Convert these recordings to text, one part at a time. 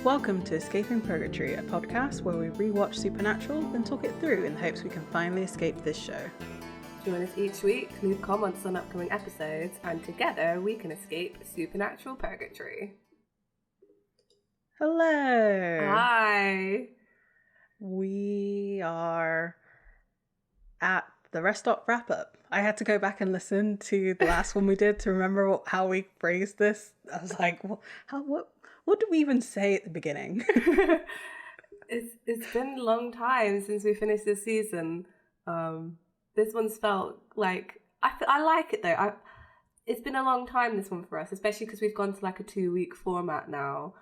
Welcome to Escaping Purgatory, a podcast where we rewatch Supernatural, then talk it through in the hopes we can finally escape this show. Join us each week, leave comments on upcoming episodes, and together we can escape Supernatural Purgatory. Hello! Hi! We are at the rest stop wrap-up. I had to go back and listen to the last one we did to remember how we phrased this. I was like, what did we even say at the beginning? It's been a long time since we finished this season. This one's felt like... I like it though. It's been a long time, this one, for us, especially because we've gone to like a 2-week format now.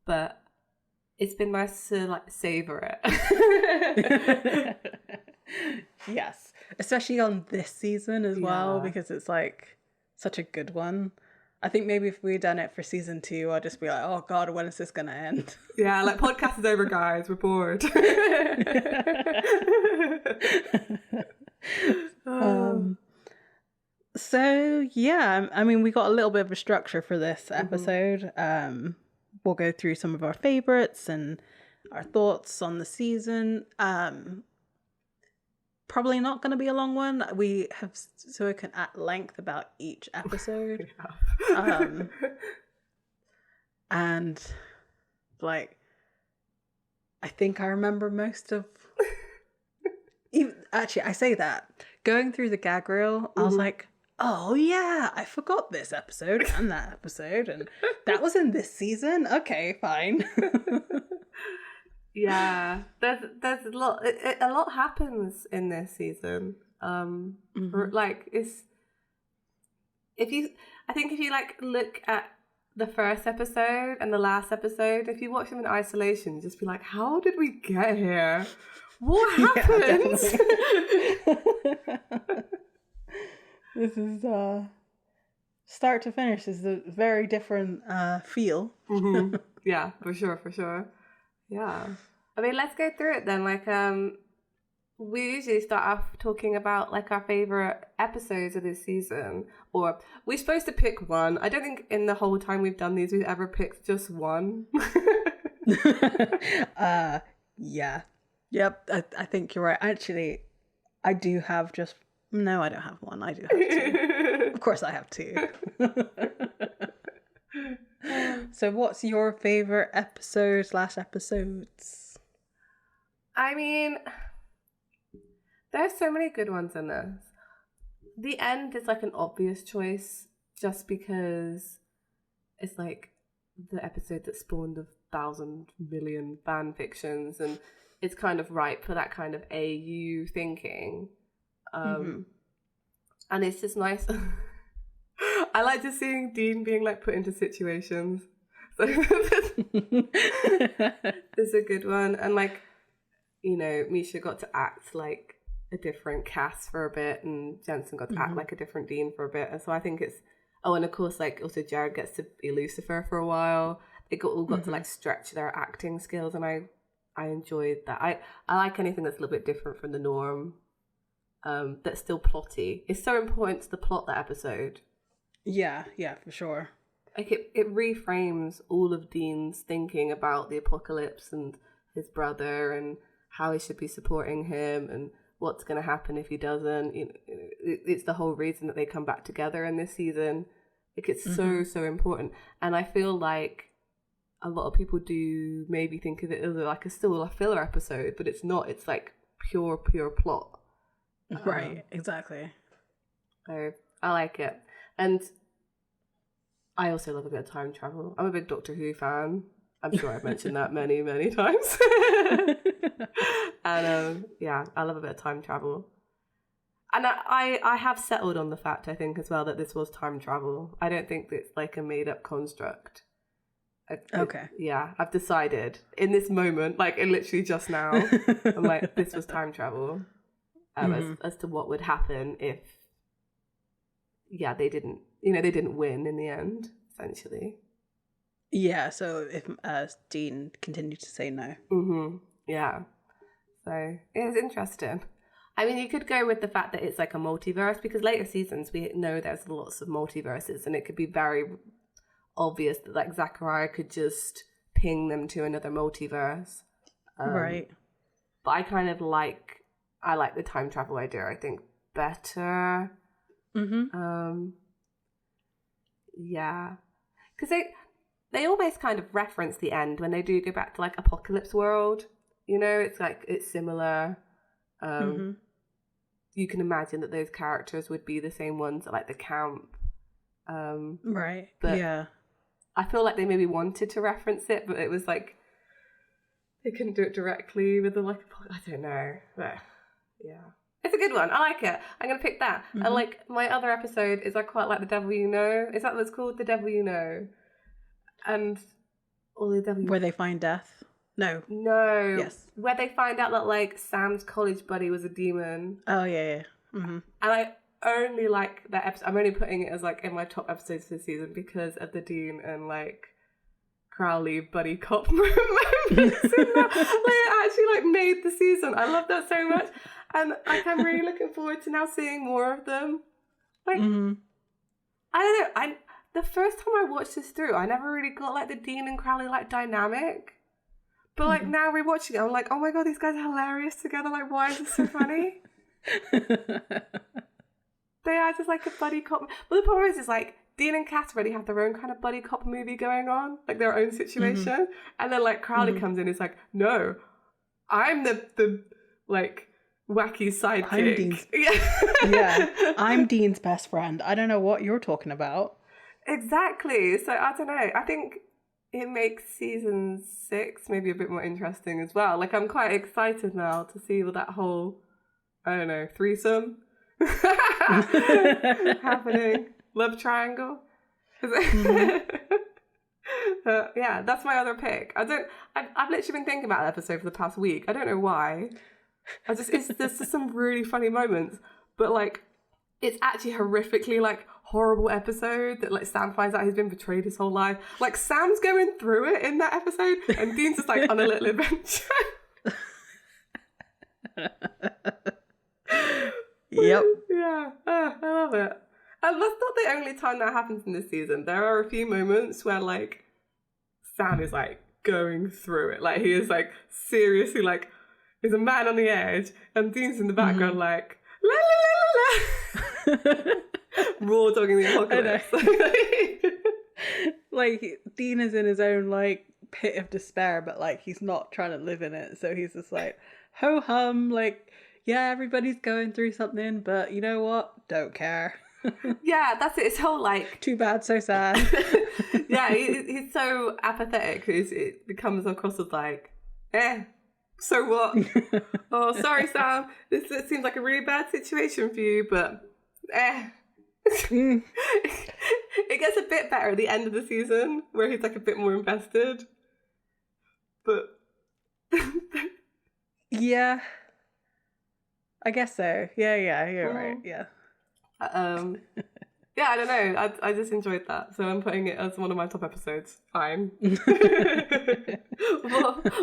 But it's been nice to like savour it. Yes, especially on this season as well, because it's like such a good one. I think maybe if we'd done it for season 2, I'd just be like, oh god, when is this gonna end? Yeah, like, podcast is over, guys, we're bored. So yeah, I mean, we got a little bit of a structure for this episode. We'll go through some of our favorites and our thoughts on the season. Probably not going to be a long one. We have spoken at length about each episode. And like, I think I remember most of... Actually, I say that. Going through the gag reel, I was like, oh yeah, I forgot this episode and that episode, and that was in this season. Okay, fine. Yeah, there's a lot. A lot happens in this season. Like, if you like look at the first episode and the last episode, if you watch them in isolation, you just be like, how did we get here? What happened? This is start to finish is a very different feel. Yeah, for sure. Yeah. I mean, let's go through it then. Like, we usually start off talking about like our favorite episodes of this season, or we're supposed to pick one. I don't think in the whole time we've done these, we've ever picked just one. Yeah. Yep, I think you're right. Actually, I do have just... No, I don't have one. I do have 2. Of course I have 2. So what's your favorite episodes? I mean, there's so many good ones in this. The end is like an obvious choice just because it's like the episode that spawned 1,000 million fan fictions, and it's kind of ripe for that kind of AU thinking. And it's just nice. I like just seeing Dean being like put into situations. So it's a good one. And like, you know, Misha got to act like a different Cass for a bit, and Jensen got to act like a different Dean for a bit. And so I think it's... Oh, and of course, like, also Jared gets to be Lucifer for a while. They all got to like stretch their acting skills, and I enjoyed that. I like anything that's a little bit different from the norm. That's still plotty. It's so important to the plot, that episode. Yeah, for sure. Like, it reframes all of Dean's thinking about the apocalypse and his brother and how he should be supporting him and what's going to happen if he doesn't. You know, it's the whole reason that they come back together in this season. Like, it's so important. And I feel like a lot of people do maybe think of it as like still a filler episode, but it's not. It's like pure plot. Right, exactly. So I like it. And I also love a bit of time travel. I'm a big Doctor Who fan. I'm sure I've mentioned that many times. And yeah, I love a bit of time travel. And I have settled on the fact, I think, as well, that this was time travel. I don't think it's like a made-up construct. Okay. Yeah, I've decided in this moment, like literally just now, I'm like, this was time travel. As to what would happen if, they didn't win in the end, essentially. Yeah, so if Dean continued to say no. Yeah. So it's interesting. I mean, you could go with the fact that it's like a multiverse, because later seasons we know there's lots of multiverses, and it could be very obvious that like Zachariah could just ping them to another multiverse. Right. But I like the time travel idea, I think, better. Yeah. Because they almost kind of reference the end when they do go back to like Apocalypse World. You know, it's like, it's similar. You can imagine that those characters would be the same ones at like the camp. Right. But yeah. I feel like they maybe wanted to reference it, but it was like they couldn't do it directly with the like. I don't know. But yeah, it's a good one. I like it. I'm gonna pick that. And like my other episode is I quite like The Devil You Know. Is that what it's called? The Devil You Know. And all the devil. Where they find death. No. Yes. Where they find out that like Sam's college buddy was a demon. Oh yeah. And I only like that episode. I'm only putting it as like in my top episodes for the season because of the Dean and like Crowley buddy cop moments in that. Like it actually like made the season. I love that so much, and like I'm really looking forward to now seeing more of them. Like I don't know. The first time I watched this through, I never really got like the Dean and Crowley like dynamic. But like now rewatching it, I'm like, oh my god, these guys are hilarious together. Like, why is this so funny? They are just like a buddy cop. But the problem is like Dean and Cass already have their own kind of buddy cop movie going on, like their own situation. And then like Crowley comes in, and is like, no, I'm the like wacky sidekick. I'm Dean's. Yeah, I'm Dean's best friend. I don't know what you're talking about. Exactly. So I don't know. I think it makes season 6 maybe a bit more interesting as well. Like I'm quite excited now to see what that whole, I don't know, threesome happening. Love triangle. Yeah, that's my other pick. I've literally been thinking about that episode for the past week. I don't know why. There's just some really funny moments, but like it's actually horrifically like horrible episode that like Sam finds out he's been betrayed his whole life. Like Sam's going through it in that episode, and Dean's just like on a little adventure. Yep. Yeah, I love it. And that's not the only time that happens in this season. There are a few moments where like Sam is like going through it. Like he is like seriously like he's a man on the edge, and Dean's in the background like la la la la la. Raw dogging the apocalypse. Like Dean is in his own like pit of despair, but like he's not trying to live in it. So he's just like ho hum, like yeah, everybody's going through something, but you know what? Don't care. Yeah, that's it. It's whole like too bad, so sad. Yeah, he's so apathetic. It becomes across as like, so what? Oh, sorry, Sam. It seems like a really bad situation for you, but It gets a bit better at the end of the season where he's like a bit more invested. But yeah, I guess so. Yeah, you're right. Yeah. Yeah, I don't know. I just enjoyed that, so I'm putting it as one of my top episodes. Fine.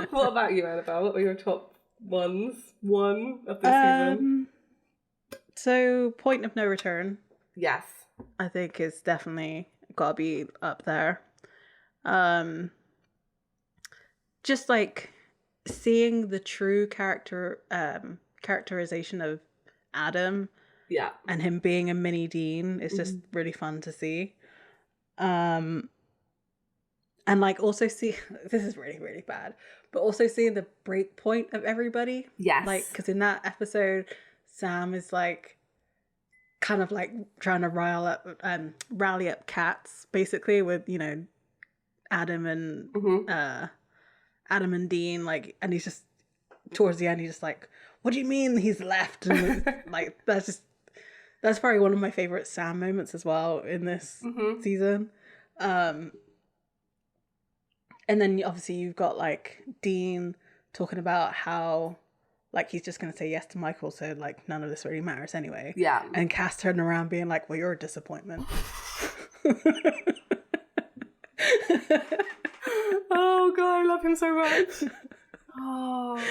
What about you, Annabelle? What were your top ones? One of the season. So, Point of No Return. Yes, I think is definitely gotta be up there. Just like seeing the true characterization of Adam. Yeah. And him being a mini Dean is just really fun to see. And like also see, this is really, really bad, but also seeing the break point of everybody. Yes. Like, because in that episode, Sam is like kind of like trying to rally up cats basically with, you know, Adam and Dean, like, and he's just towards the end, he's just like, what do you mean he's left? And like, that's probably one of my favorite Sam moments as well in this season. And then obviously you've got like Dean talking about how like he's just going to say yes to Michael, so like none of this really matters anyway. Yeah. And Cass turning around being like, well, you're a disappointment. Oh god, I love him so much. Oh.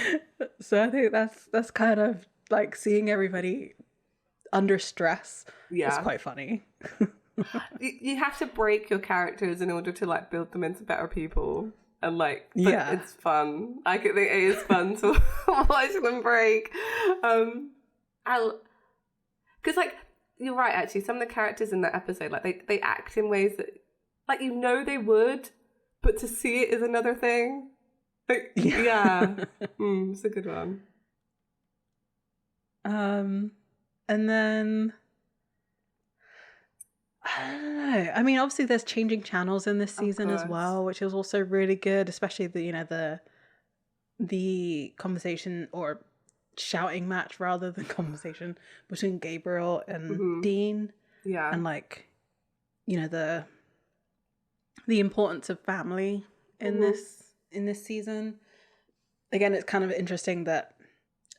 So I think that's kind of like seeing everybody under stress. Yeah. It's quite funny. You have to break your characters in order to like build them into better people. and like, but Yeah. it's fun. I think it is fun to watch them break. Because like, you're right, actually, some of the characters in that episode, like they act in ways that, like, you know they would, but to see it is another thing. Like, yeah. It's a good one. And then I don't know. I mean, obviously there's changing channels in this season as well, which is also really good, especially the conversation or shouting match rather than conversation between Gabriel and Dean. Yeah. And like, the importance of family in this season. Again, it's kind of interesting that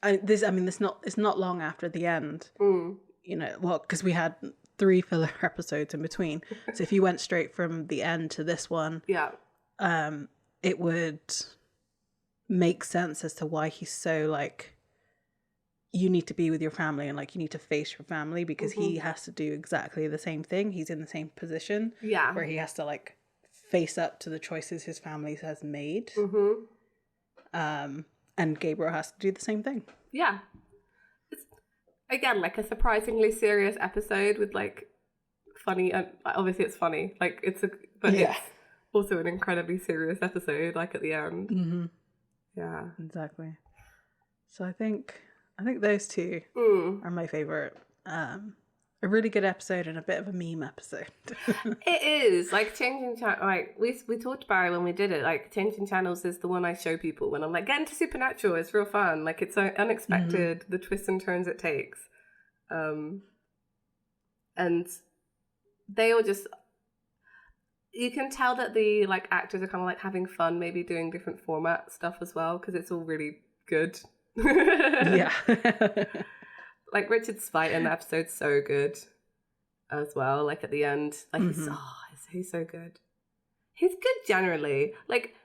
it's not long after the end. Because we had 3 filler episodes in between. So if you went straight from the end to this one, it would make sense as to why he's so like, you need to be with your family and like you need to face your family, because he has to do exactly the same thing. He's in the same position where he has to like face up to the choices his family has made. And Gabriel has to do the same thing. Yeah. It's, again, like a surprisingly serious episode with like funny, obviously it's funny. Like it's also an incredibly serious episode, like at the end. Yeah. Exactly. So I think those two are my favorite. A really good episode and a bit of a meme episode. It is like changing channel. Like we talked about it when we did it. Like changing channels is the one I show people when I'm like, get into Supernatural. It's real fun. Like it's unexpected. The twists and turns it takes, and they all just. You can tell that the like actors are kind of like having fun, maybe doing different format stuff as well, because it's all really good. Yeah. Like Richard's fight in the episode's so good as well. Like at the end, like he's so good. He's good generally. Like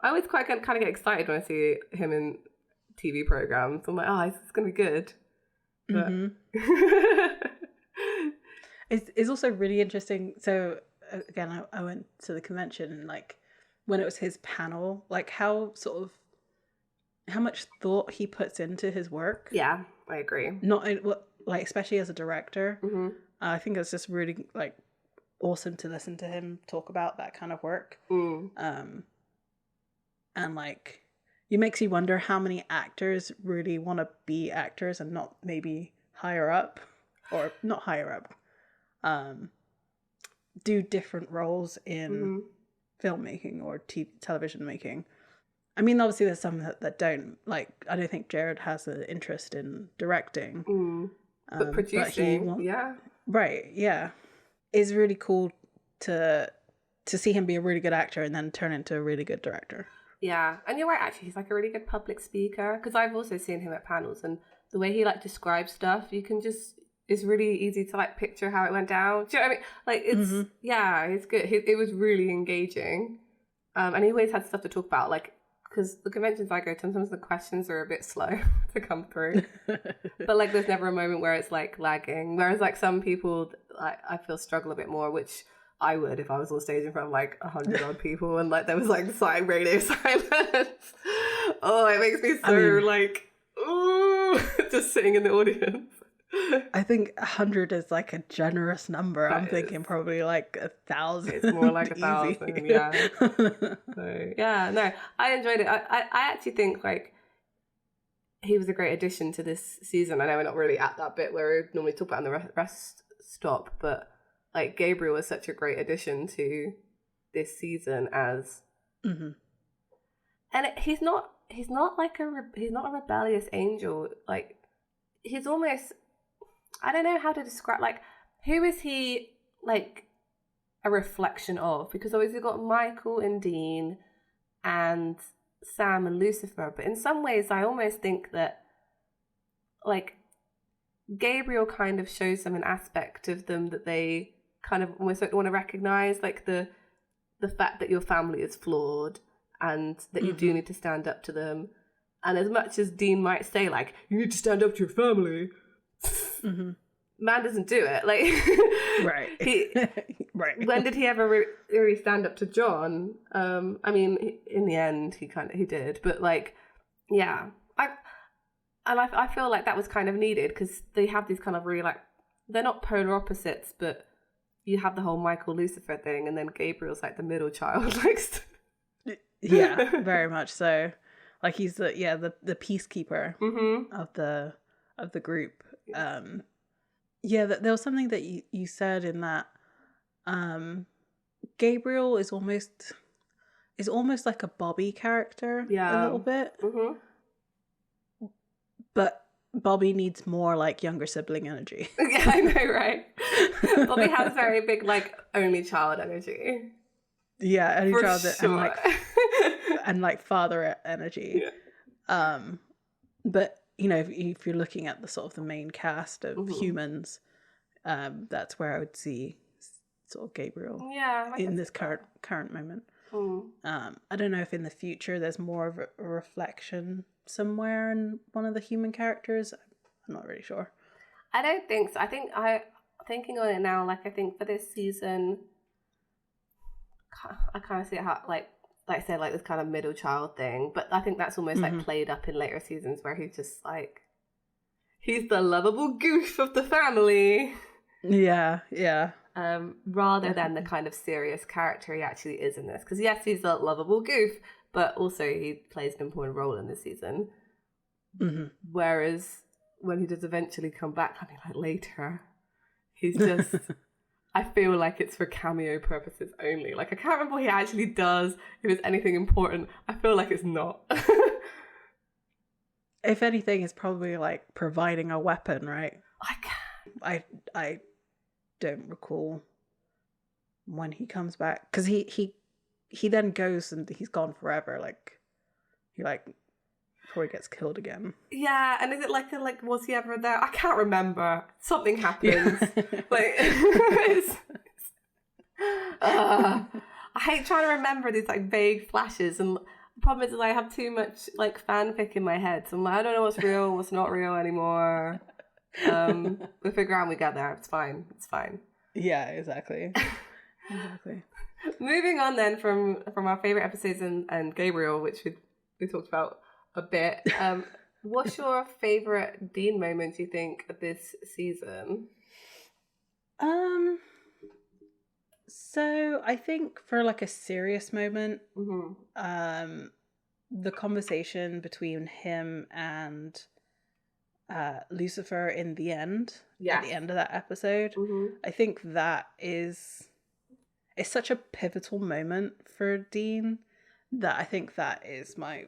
I always kind of get excited when I see him in TV programs. I'm like, it's gonna be good. But... It's also really interesting. So again, I went to the convention and like when it was his panel, like how much thought he puts into his work. Yeah, I agree. Like especially as a director. I think it's just really like awesome to listen to him talk about that kind of work. And like it makes you wonder how many actors really want to be actors and not maybe higher up, or not higher up, do different roles in filmmaking or television making. I mean, obviously there's some that don't. Like, I don't think Jared has an interest in directing. But producing, yeah. Right, yeah. It's really cool to see him be a really good actor and then turn into a really good director. Yeah, and you're right, actually. He's like a really good public speaker. Because I've also seen him at panels, and the way he like describes stuff, you can just... It's really easy to like picture how it went down. Do you know what I mean? Like it's it's good. It was really engaging, and he always had stuff to talk about. Like because the conventions I go to, sometimes the questions are a bit slow to come through, but like there's never a moment where it's like lagging. Whereas like some people, I feel struggle a bit more, which I would if I was on stage in front of like 100 odd people and like there was like radio silence. Oh, it makes me so like ooh, just sitting in the audience. I think 100 is like a generous number. I'm thinking probably like 1,000. It's more like 1,000, yeah. So, yeah, no, I enjoyed it. I actually think like he was a great addition to this season. I know we're not really at that bit where we normally talk about in the rest stop, but like Gabriel was such a great addition to this season as, and he's not like he's not a rebellious angel. Like he's almost. I don't know how to describe, like, who is he, like, a reflection of? Because obviously you've got Michael and Dean and Sam and Lucifer, but in some ways I almost think that, like, Gabriel kind of shows them an aspect of them that they kind of almost want to recognize, like the fact that your family is flawed and that you do need to stand up to them. And as much as Dean might say, like, you need to stand up to your family... man doesn't do it. Like, Right. he, Right. when did he ever really stand up to John? I mean, in the end, he did, but like, yeah, I feel like that was kind of needed because they have these kind of really like, they're not polar opposites, but you have the whole Michael Lucifer thing, and then Gabriel's like the middle child, like. Yeah, very much so. Like he's the peacekeeper Mm-hmm. of the group. Yeah, there was something that you said in that Gabriel is almost like a Bobby character a little bit. Mm-hmm. But Bobby needs more like younger sibling energy. Yeah, I know, right? Bobby has very big like only child energy. Yeah, only For child sure. and like father energy. Yeah. But you know, if you're looking at the sort of the main cast of humans, that's where I would see sort of Gabriel. Yeah, in this current moment. Mm. I don't know if in the future there's more of a reflection somewhere in one of the human characters. I'm not really sure. I don't think so. I think thinking on it now, like I think for this season, I kind of see it how like I said, like this kind of middle child thing, but I think that's almost like played up in later seasons where he's just like, he's the lovable goof of the family. Yeah. Rather than the kind of serious character he actually is in this. Because yes, he's a lovable goof, but also he plays an important role in this season. Mm-hmm. Whereas when he does eventually come back, I mean, like later, he's just... I feel like it's for cameo purposes only. Like, I can't remember what he actually does, if it's anything important. I feel like it's not. If anything, it's probably like providing a weapon, right? I don't recall when he comes back, because he then goes and he's gone forever. Like he before he gets killed again. Yeah, and is it like was he ever there? I can't remember. Something happens. Yeah. Like I hate trying to remember these like vague flashes, and the problem is I have too much like fanfic in my head, so I'm like, I don't know what's real, what's not real anymore. We figure out when we get there. It's fine. Yeah, exactly. Moving on then from our favorite episodes and Gabriel, which we talked about a bit. What's your favorite Dean moment, you think, of this season? So I think for like a serious moment, the conversation between him and Lucifer in the end, at the end of that episode, I think that it's such a pivotal moment for Dean that I think that is my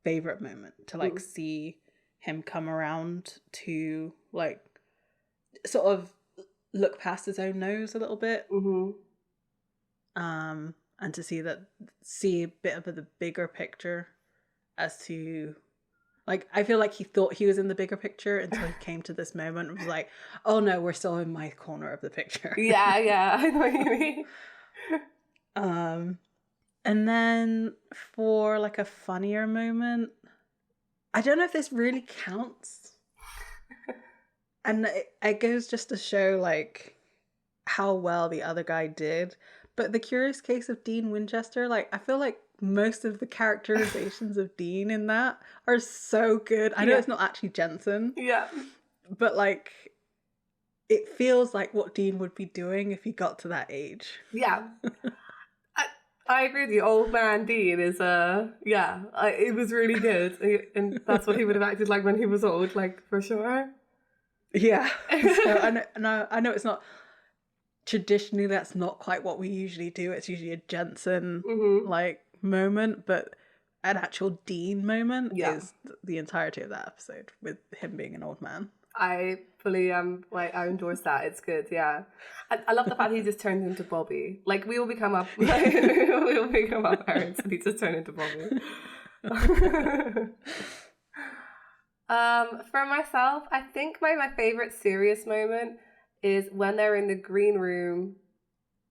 favorite moment, to like see him come around to like sort of look past his own nose a little bit, and to see a bit of the bigger picture as to like, I feel like he thought he was in the bigger picture until he came to this moment and was like, oh no, we're still in my corner of the picture. Yeah, I know what you mean. And then for like a funnier moment, I don't know if this really counts. And it goes just to show like how well the other guy did. But The Curious Case of Dean Winchester, like I feel like most of the characterizations of Dean in that are so good. I know it's not actually Jensen. Yeah. But like it feels like what Dean would be doing if he got to that age. Yeah. I agree with you. Old man Dean is it was really good, and that's what he would have acted like when he was old, like for sure. Yeah. So I know it's not traditionally, that's not quite what we usually do. It's usually a Jensen like moment, but an actual Dean moment is the entirety of that episode with him being an old man. I fully I endorse that. It's good, yeah. I love the fact he just turned into Bobby. Like we all become our parents, and he just turned into Bobby. For myself, I think my favorite serious moment is when they're in the green room.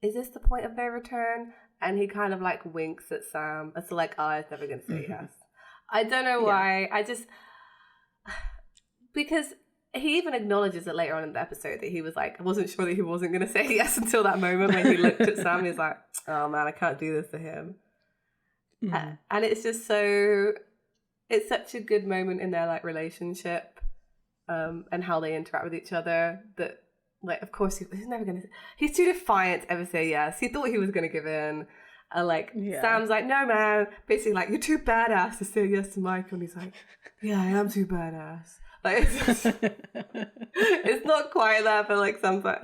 Is this the point of no return? And he kind of like winks at Sam. It's like, oh, I was never gonna say yes. I don't know why. I just because he even acknowledges it later on in the episode that he was like, I wasn't sure that he wasn't going to say yes until that moment when he looked at Sam. He's like, oh man, I can't do this to him. And it's just it's such a good moment in their like relationship, and how they interact with each other, that like, of course he's never gonna, he's too defiant to ever say yes. He thought he was gonna give in, and like Sam's like, no man, basically like, you're too badass to say yes to Michael, and he's like, yeah, I am too badass. Like it's, just, it's not quite that, but like sometimes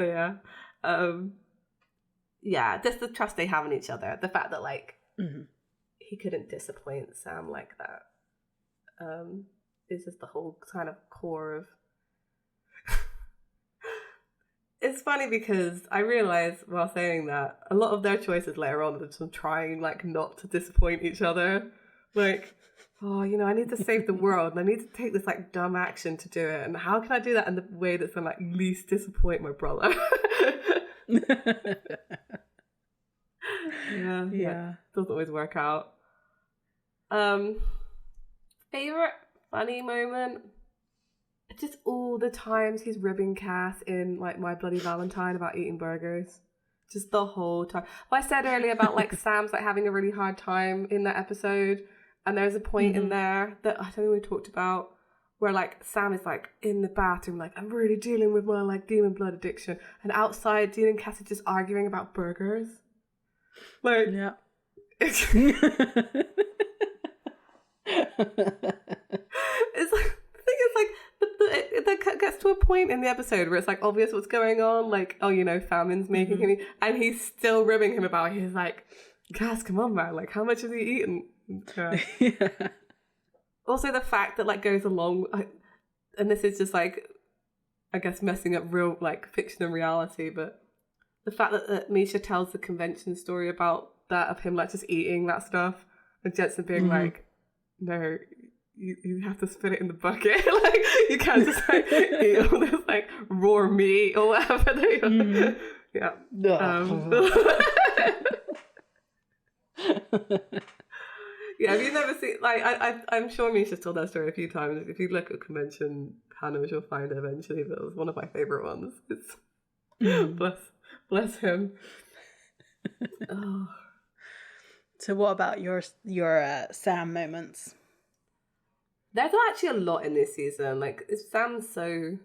just the trust they have in each other, the fact that like he couldn't disappoint Sam like that, is just the whole kind of core of. It's funny because I realised while saying that a lot of their choices later on are just trying like not to disappoint each other. Like, oh, you know, I need to save the world and I need to take this like dumb action to do it. And how can I do that in the way that's gonna like least disappoint my brother? Yeah. Doesn't always work out. Favorite funny moment? Just all the times he's ribbing Cass in like My Bloody Valentine about eating burgers. Just the whole time. Well, I said earlier about like Sam's like having a really hard time in that episode, and there's a point in there that I don't think we talked about where like Sam is like in the bathroom like, I'm really dealing with my like demon blood addiction, and outside Dean and Cass are just arguing about burgers. Like it's like, that gets to a point in the episode where it's like obvious what's going on, like, oh, you know, famine's making him eat, and he's still ribbing him about it. He's like, Cass, come on man, like how much has he eaten? Also the fact that like goes along, and this is just like I guess messing up real like fiction and reality, but the fact that Misha tells the convention story about that of him like just eating that stuff, and Jensen being like, no, you have to spit it in the bucket. Like you can't just like eat all this like raw meat or whatever. Yeah. Yeah, have you never seen like I'm sure Misha's told that story a few times. If you look at convention panels you'll find it eventually, but it was one of my favourite ones. It's bless him. Oh. So what about your Sam moments? There's actually a lot in this season. Like Sam's so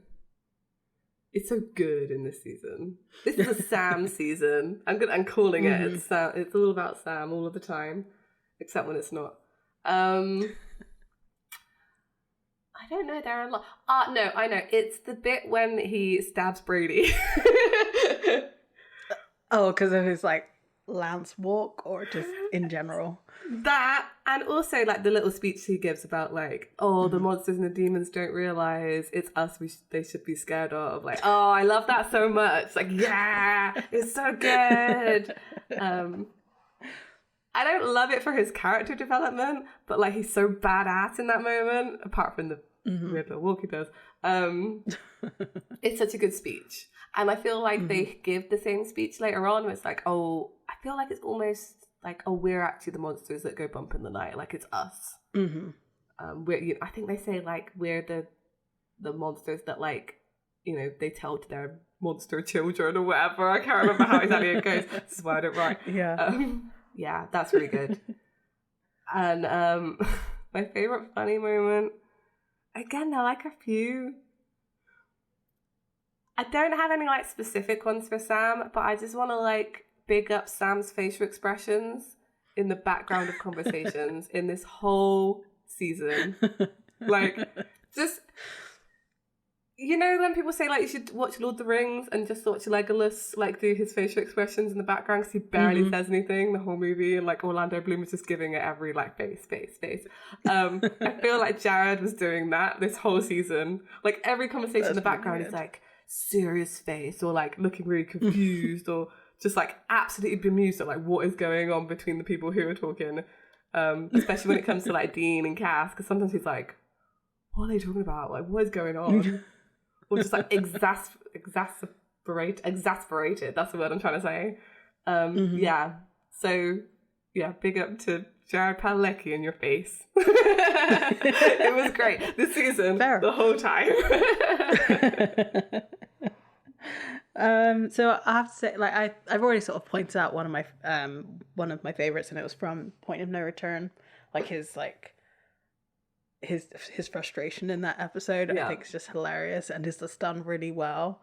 good in this season. This is a Sam season. I'm calling it. It's Sam. It's all about Sam all of the time, except when it's not. I don't know. There are a lot. No, I know. It's the bit when he stabs Brady. Oh, because of his like Lance walk, or just in general? That, and also like the little speech he gives about like, oh, the monsters and the demons don't realize it's us they should be scared of. Like, oh, I love that so much. Like, yeah, it's so good. I don't love it for his character development, but like he's so badass in that moment, apart from the weird little walk he does. It's such a good speech. And I feel like they give the same speech later on where it's like, oh, I feel like it's almost like, oh, we're actually the monsters that go bump in the night. Like, it's us. I think they say, like, we're the monsters that, like, you know, they tell to their monster children or whatever. I can't remember how exactly it goes. This is why I don't write. Yeah, that's really good. And my favourite funny moment, again, there are, like, a few. I don't have any, like, specific ones for Sam, but I just want to, like, big up Sam's facial expressions in the background of conversations in this whole season. Like, just, you know when people say, like, you should watch Lord of the Rings and just watch Legolas, like, do his facial expressions in the background because he barely says anything the whole movie, and, like, Orlando Bloom is just giving it every, like, face. I feel like Jared was doing that this whole season. Like, every conversation in the background is, like, serious face, or, like, looking really confused, or just like absolutely bemused at like what is going on between the people who are talking, especially when it comes to like Dean and Cass, because sometimes he's like, what are they talking about, like what is going on, or just like exasperated, that's the word I'm trying to say. So yeah, big up to Jared Padalecki in your face. It was great this season. Fair. The whole time. So I have to say, like I've already sort of pointed out one of my favorites, and it was from Point of No Return, like his frustration in that episode. I think it's just hilarious and is just done really well.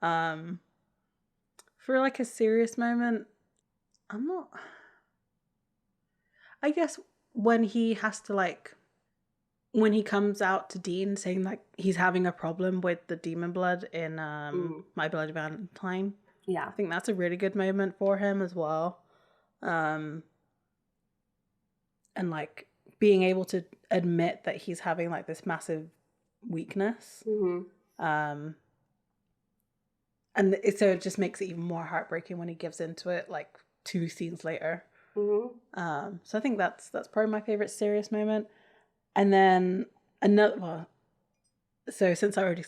For like a serious moment, I guess when he has to when he comes out to Dean saying like he's having a problem with the demon blood in My Bloody Valentine. Yeah. I think that's a really good moment for him as well. And like being able to admit that he's having like this massive weakness. And so it just makes it even more heartbreaking when he gives into it like 2 scenes later. So I think that's probably my favorite serious moment. And then another, so since I already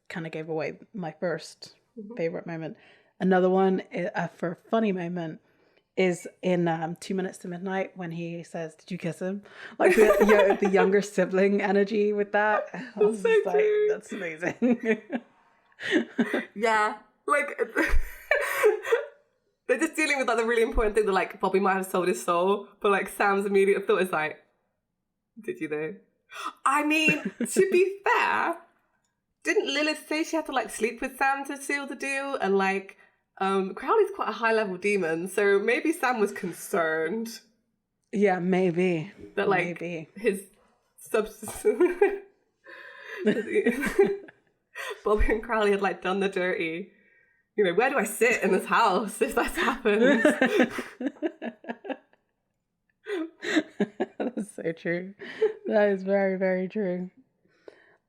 kind of gave away my first favorite moment, another one for a funny moment is in 2 Minutes to Midnight when he says, "Did you kiss him?" Like the younger sibling energy with that. That's so cute. That's amazing. Yeah, like they're just dealing with like the really important thing that like Bobby might have sold his soul, but like Sam's immediate thought is like, "Did you though?" I mean, to be fair, didn't Lilith say she had to like sleep with Sam to seal the deal? And like, Crowley's quite a high level demon, so maybe Sam was concerned. Yeah, maybe That like his substance. Bobby and Crowley had like done the dirty. You know, where do I sit in this house if that's happened? That's so true. That is very, very true.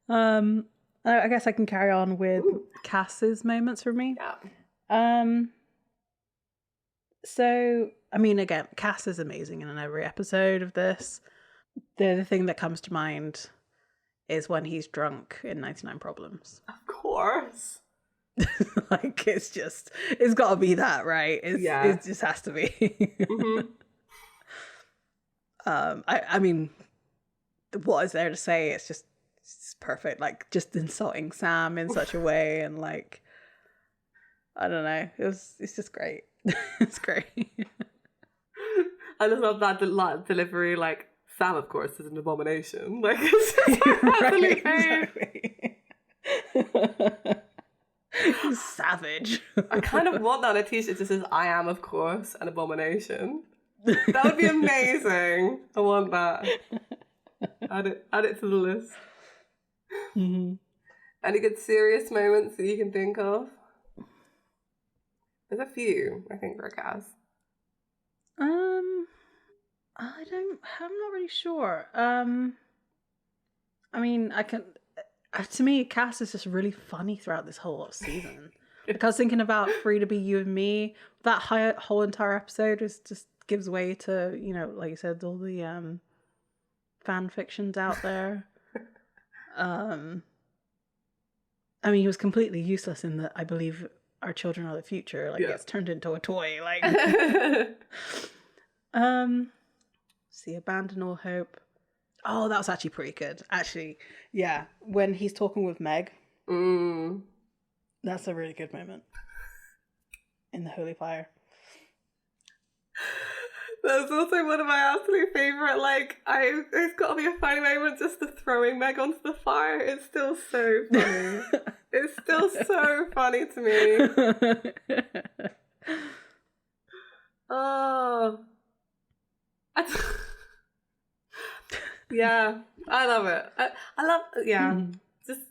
I guess I can carry on with Cass's moments for me. Yeah. So I mean, again, Cass is amazing in every episode of this. The thing that comes to mind is when he's drunk in 99 Problems. Of course. Like it's got to be that, right? It just has to be. I mean, what is there to say? It's perfect. Like just insulting Sam in such a way, and like I don't know. It's just great. It's great. I just love that delivery. Like Sam, of course, is an abomination. Like it's just absolutely exactly. He's savage. I kind of want that on a t-shirt that says "I am, of course, an abomination." That would be amazing. I want that. Add it to the list. Any good serious moments that you can think of? There's a few, I think, for Cass. I'm not really sure. I mean, to me, Cass is just really funny throughout this whole season. Like I was thinking about Free to Be You and Me. That whole entire episode just gives way to, you know, like you said, all the fan fictions out there. I mean, he was completely useless in that I believe our children are the future. Like it's turned into a toy. Like, see, Abandon All Hope. Oh, that was actually pretty good. Actually, yeah, when he's talking with Meg, that's a really good moment in the Holy Fire. That's also one of my absolute favourite, like, it's got to be a funny moment, just the throwing Meg onto the fire. It's still so funny. It's still so funny to me. Oh. Yeah, I love it. I love, just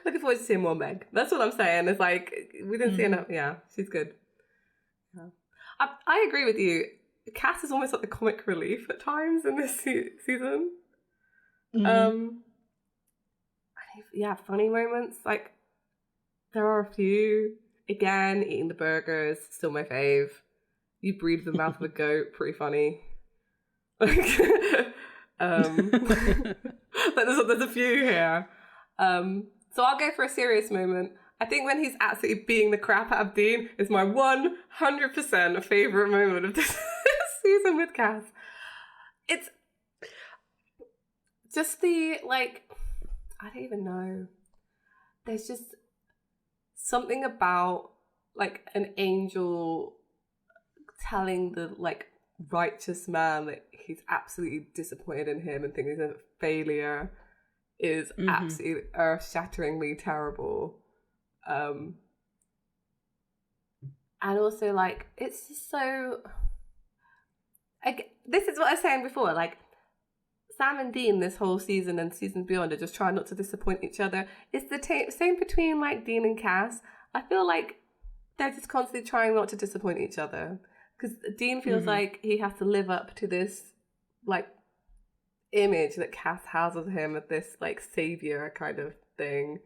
looking forward to seeing more Meg. That's what I'm saying. It's like, we didn't see enough. Yeah, she's good. Yeah. I agree with you. Cass is almost like the comic relief at times in this season. Funny moments. Like, there are a few. Again, eating the burgers, still my fave. You breathe the mouth of a goat, pretty funny. Like, there's a few here. So I'll go for a serious moment. I think when he's absolutely beating the crap out of Dean is my 100% favourite moment of this season with Cass. It's just the, like, I don't even know. There's just something about, like, an angel telling the, like, righteous man that he's absolutely disappointed in him and thinking he's a failure is absolutely earth-shatteringly terrible. And also, like, it's just so... this is what I was saying before, like, Sam and Dean this whole season and seasons beyond are just trying not to disappoint each other. It's the same between, like, Dean and Cass. I feel like they're just constantly trying not to disappoint each other. Because Dean feels like he has to live up to this, like, image that Cass has of him, of this, like, savior kind of thing.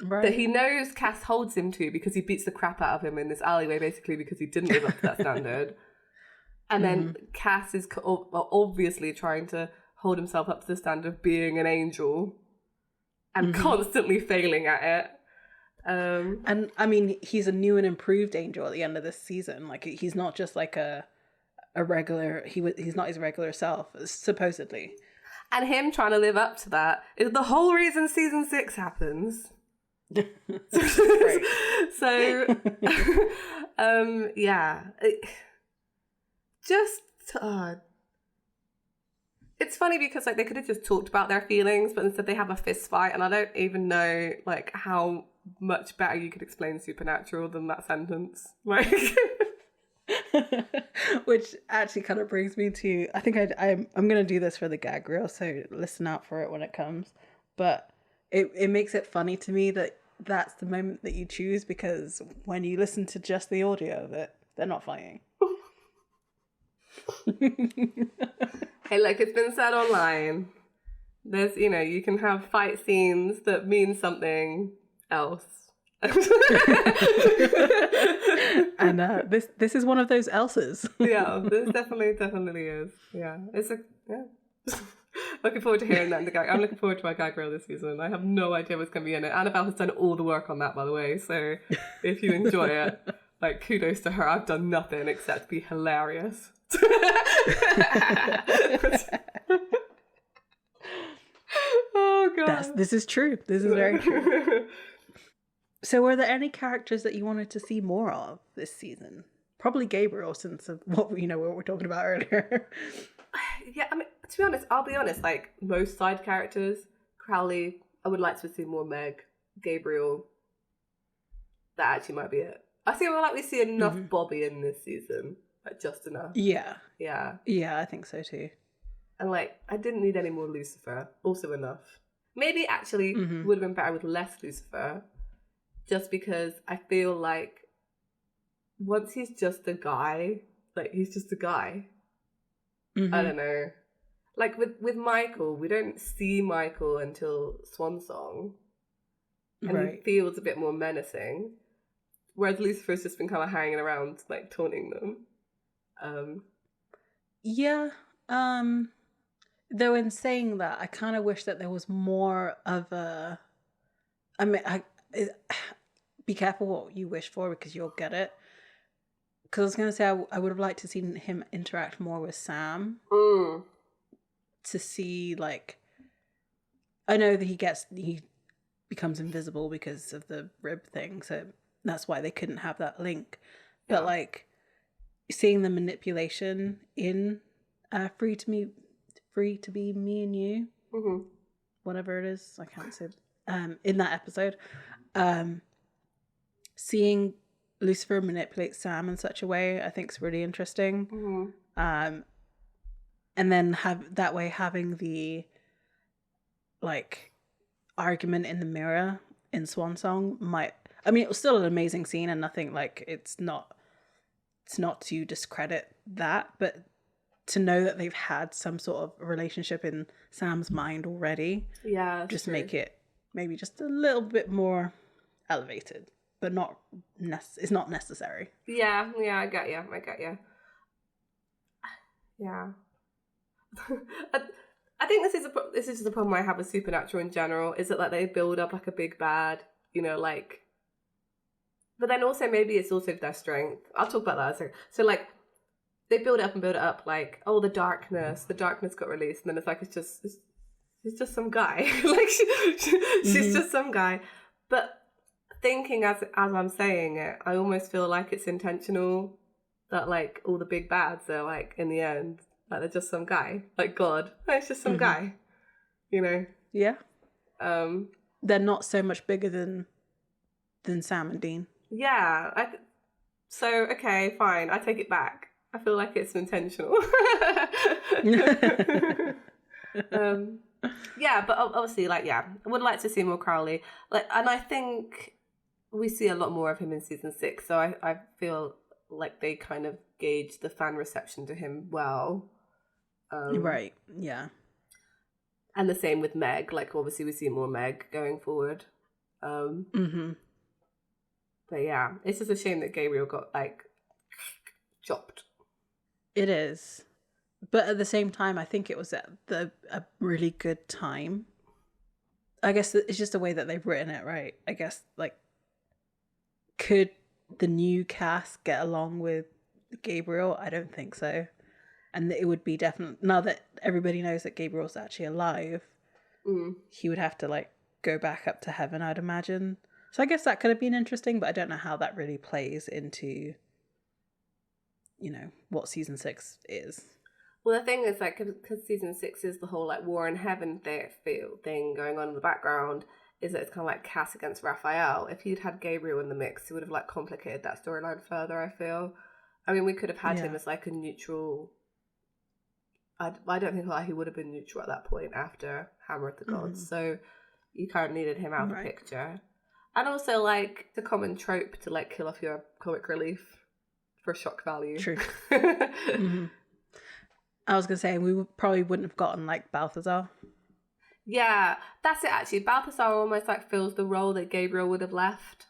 Right. That he knows Cass holds him to because he beats the crap out of him in this alleyway, basically, because he didn't live up to that standard. And then Cass is obviously trying to hold himself up to the standard of being an angel and constantly failing at it. And I mean, he's a new and improved angel at the end of this season. Like, he's not just like a regular. He's not his regular self, supposedly. And him trying to live up to that is the whole reason season 6 happens. So, yeah. It's funny because, like, they could have just talked about their feelings, but instead they have a fist fight, and I don't even know, like, how much better you could explain Supernatural than that sentence. Like, which actually kind of brings me to, I think I'm going to do this for the gag reel, so listen out for it when it comes. But it makes it funny to me that that's the moment that you choose, because when you listen to just the audio of it, they're not fighting. Hey, look, it's been said online. There's, you know, you can have fight scenes that mean something else. And this is one of those else's. Yeah, this definitely is. Yeah, looking forward to hearing that in the gag. I'm looking forward to my gag reel this season. I have no idea what's going to be in it. Annabelle has done all the work on that, by the way. So if you enjoy it, like, kudos to her. I've done nothing except be hilarious. Oh god, this is true. This is very true. So were there any characters that you wanted to see more of this season? Probably Gabriel, since of what we're talking about earlier. Yeah, I mean, to be honest, I'll be honest, like, most side characters, Crowley, I would like to see more Meg, Gabriel, that actually might be it. I feel like we see enough Bobby in this season. Like, just enough. Yeah. Yeah. Yeah, I think so too. And, like, I didn't need any more Lucifer. Also enough. Maybe actually would have been better with less Lucifer. Just because I feel like once he's just a guy, like, he's just a guy. I don't know. Like, with Michael, we don't see Michael until Swan Song. And he feels a bit more menacing. Whereas Lucifer's just been kind of hanging around, like, taunting them. Yeah. Though in saying that, I kind of wish that there was more of a... I mean, be careful what you wish for, because you'll get it. Because I was going to say, I would have liked to see him interact more with Sam. To see, like... I know that he becomes invisible because of the rib thing, so that's why they couldn't have that link. But, like, seeing the manipulation in Free to Be Me and You, whatever it is, I can't say, in that episode, seeing Lucifer manipulate Sam in such a way, I think is really interesting. And then having the, like, argument in the mirror in Swan Song it was still an amazing scene, and nothing, like, it's not to discredit that, but to know that they've had some sort of relationship in Sam's mind already, just true. Make it maybe just a little bit more elevated, but it's not necessary. Yeah, I get you. Yeah. I think this is the problem I have with Supernatural in general, is that, like, they build up, like, a big bad, you know, like, but then also maybe it's also their strength. I'll talk about that in a second. So, like, they build it up and build it up, like, oh, the darkness got released, and then it's like it's just some guy. Like she's just some guy. But thinking as I'm saying it, I almost feel like it's intentional that like all the big bads are like in the end like they're just some guy, like God. It's just some guy, you know. Yeah. Um, They're not so much bigger than Sam and Dean. Yeah. So okay, fine. I take it back. I feel like it's intentional. Yeah, but obviously, like, yeah, I would like to see more Crowley. Like, and I think we see a lot more of him in season 6. So I feel like they kind of gauged the fan reception to him well. Right. Yeah. And the same with Meg. Like, obviously, we see more Meg going forward. But yeah, it's just a shame that Gabriel got like chopped. It is. But at the same time, I think it was at a really good time. I guess it's just the way that they've written it, right? I guess, like, could the new cast get along with Gabriel? I don't think so. And it would be definitely, now that everybody knows that Gabriel's actually alive, he would have to, like, go back up to heaven, I'd imagine. So I guess that could have been interesting, but I don't know how that really plays into, you know, what season 6 is. Well, the thing is, like, because season 6 is the whole, like, war in heaven thing going on in the background, is that it's kind of like Cass against Raphael. If you'd had Gabriel in the mix, it would have, like, complicated that storyline further, I feel. I mean, we could have had him as, like, a neutral... I don't think like he would have been neutral at that point after Hammer of the Gods. So you kind of needed him out of the picture. And also, like, the common trope to, like, kill off your comic relief for shock value. True. I was going to say, we probably wouldn't have gotten, like, Balthazar. Yeah, that's it, actually. Balthazar almost, like, fills the role that Gabriel would have left.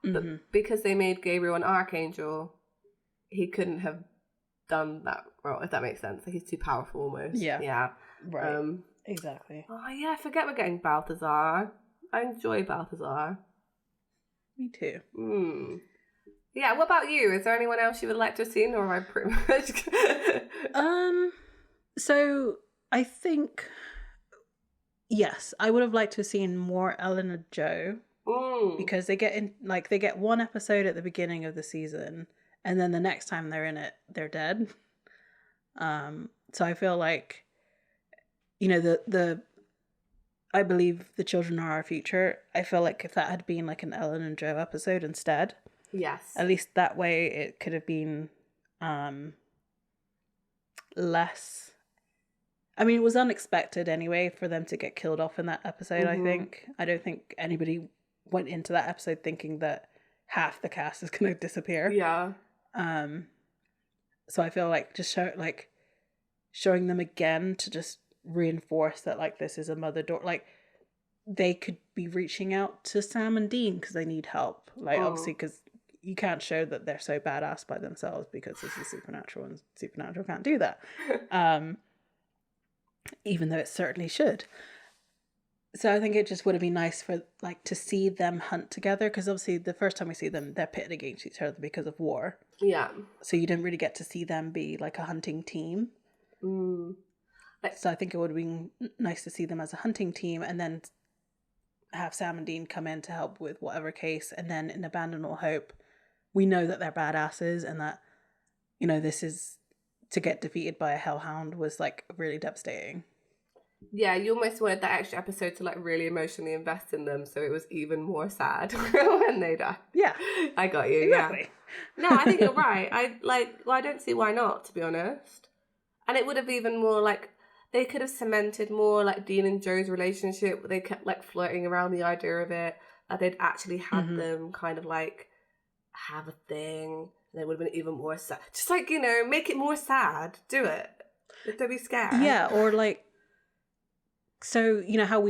But because they made Gabriel an archangel, he couldn't have done that role, if that makes sense. Like, he's too powerful almost. Yeah. Right. Exactly. Oh, yeah, I forget we're getting Balthazar. I enjoy Balthazar. Me too. Yeah, what about you? Is there anyone else you would like to have seen, or am I pretty much... So I think, yes, I would have liked to have seen more Ellen and Joe, because they get one episode at the beginning of the season, and then the next time they're in it, they're dead. So I feel like, you know, the I believe the children are our future. I feel like if that had been like an Ellen and Joe episode instead, yes, at least that way it could have been less. I mean, it was unexpected anyway for them to get killed off in that episode. I don't think anybody went into that episode thinking that half the cast is going to disappear. Yeah. So I feel like just showing them again to just reinforce that, like, this is a mother-daughter, like, they could be reaching out to Sam and Dean because they need help, like, obviously, because you can't show that they're so badass by themselves because this is supernatural, and supernatural can't do that, even though it certainly should. So I think it just would have been nice for, like, to see them hunt together, because obviously the first time we see them, they're pitted against each other because of war. Yeah. So you didn't really get to see them be like a hunting team. So I think it would have been nice to see them as a hunting team, and then have Sam and Dean come in to help with whatever case. And then in Abandon All Hope, we know that they're badasses, and that, you know, this is, to get defeated by a hellhound was, like, really devastating. Yeah, you almost wanted that extra episode to, like, really emotionally invest in them, so it was even more sad when they die. Yeah. I got you, exactly. Yeah. No, I think you're right. I don't see why not, to be honest. And it would have even more, like, they could have cemented more, like, Dean and Joe's relationship. They kept, like, flirting around the idea of it. That they'd actually had them kind of, like, have a thing. And it would have been even more sad. Just, like, you know, make it more sad. Do it. Don't be scared. Yeah, or, like, so, you know how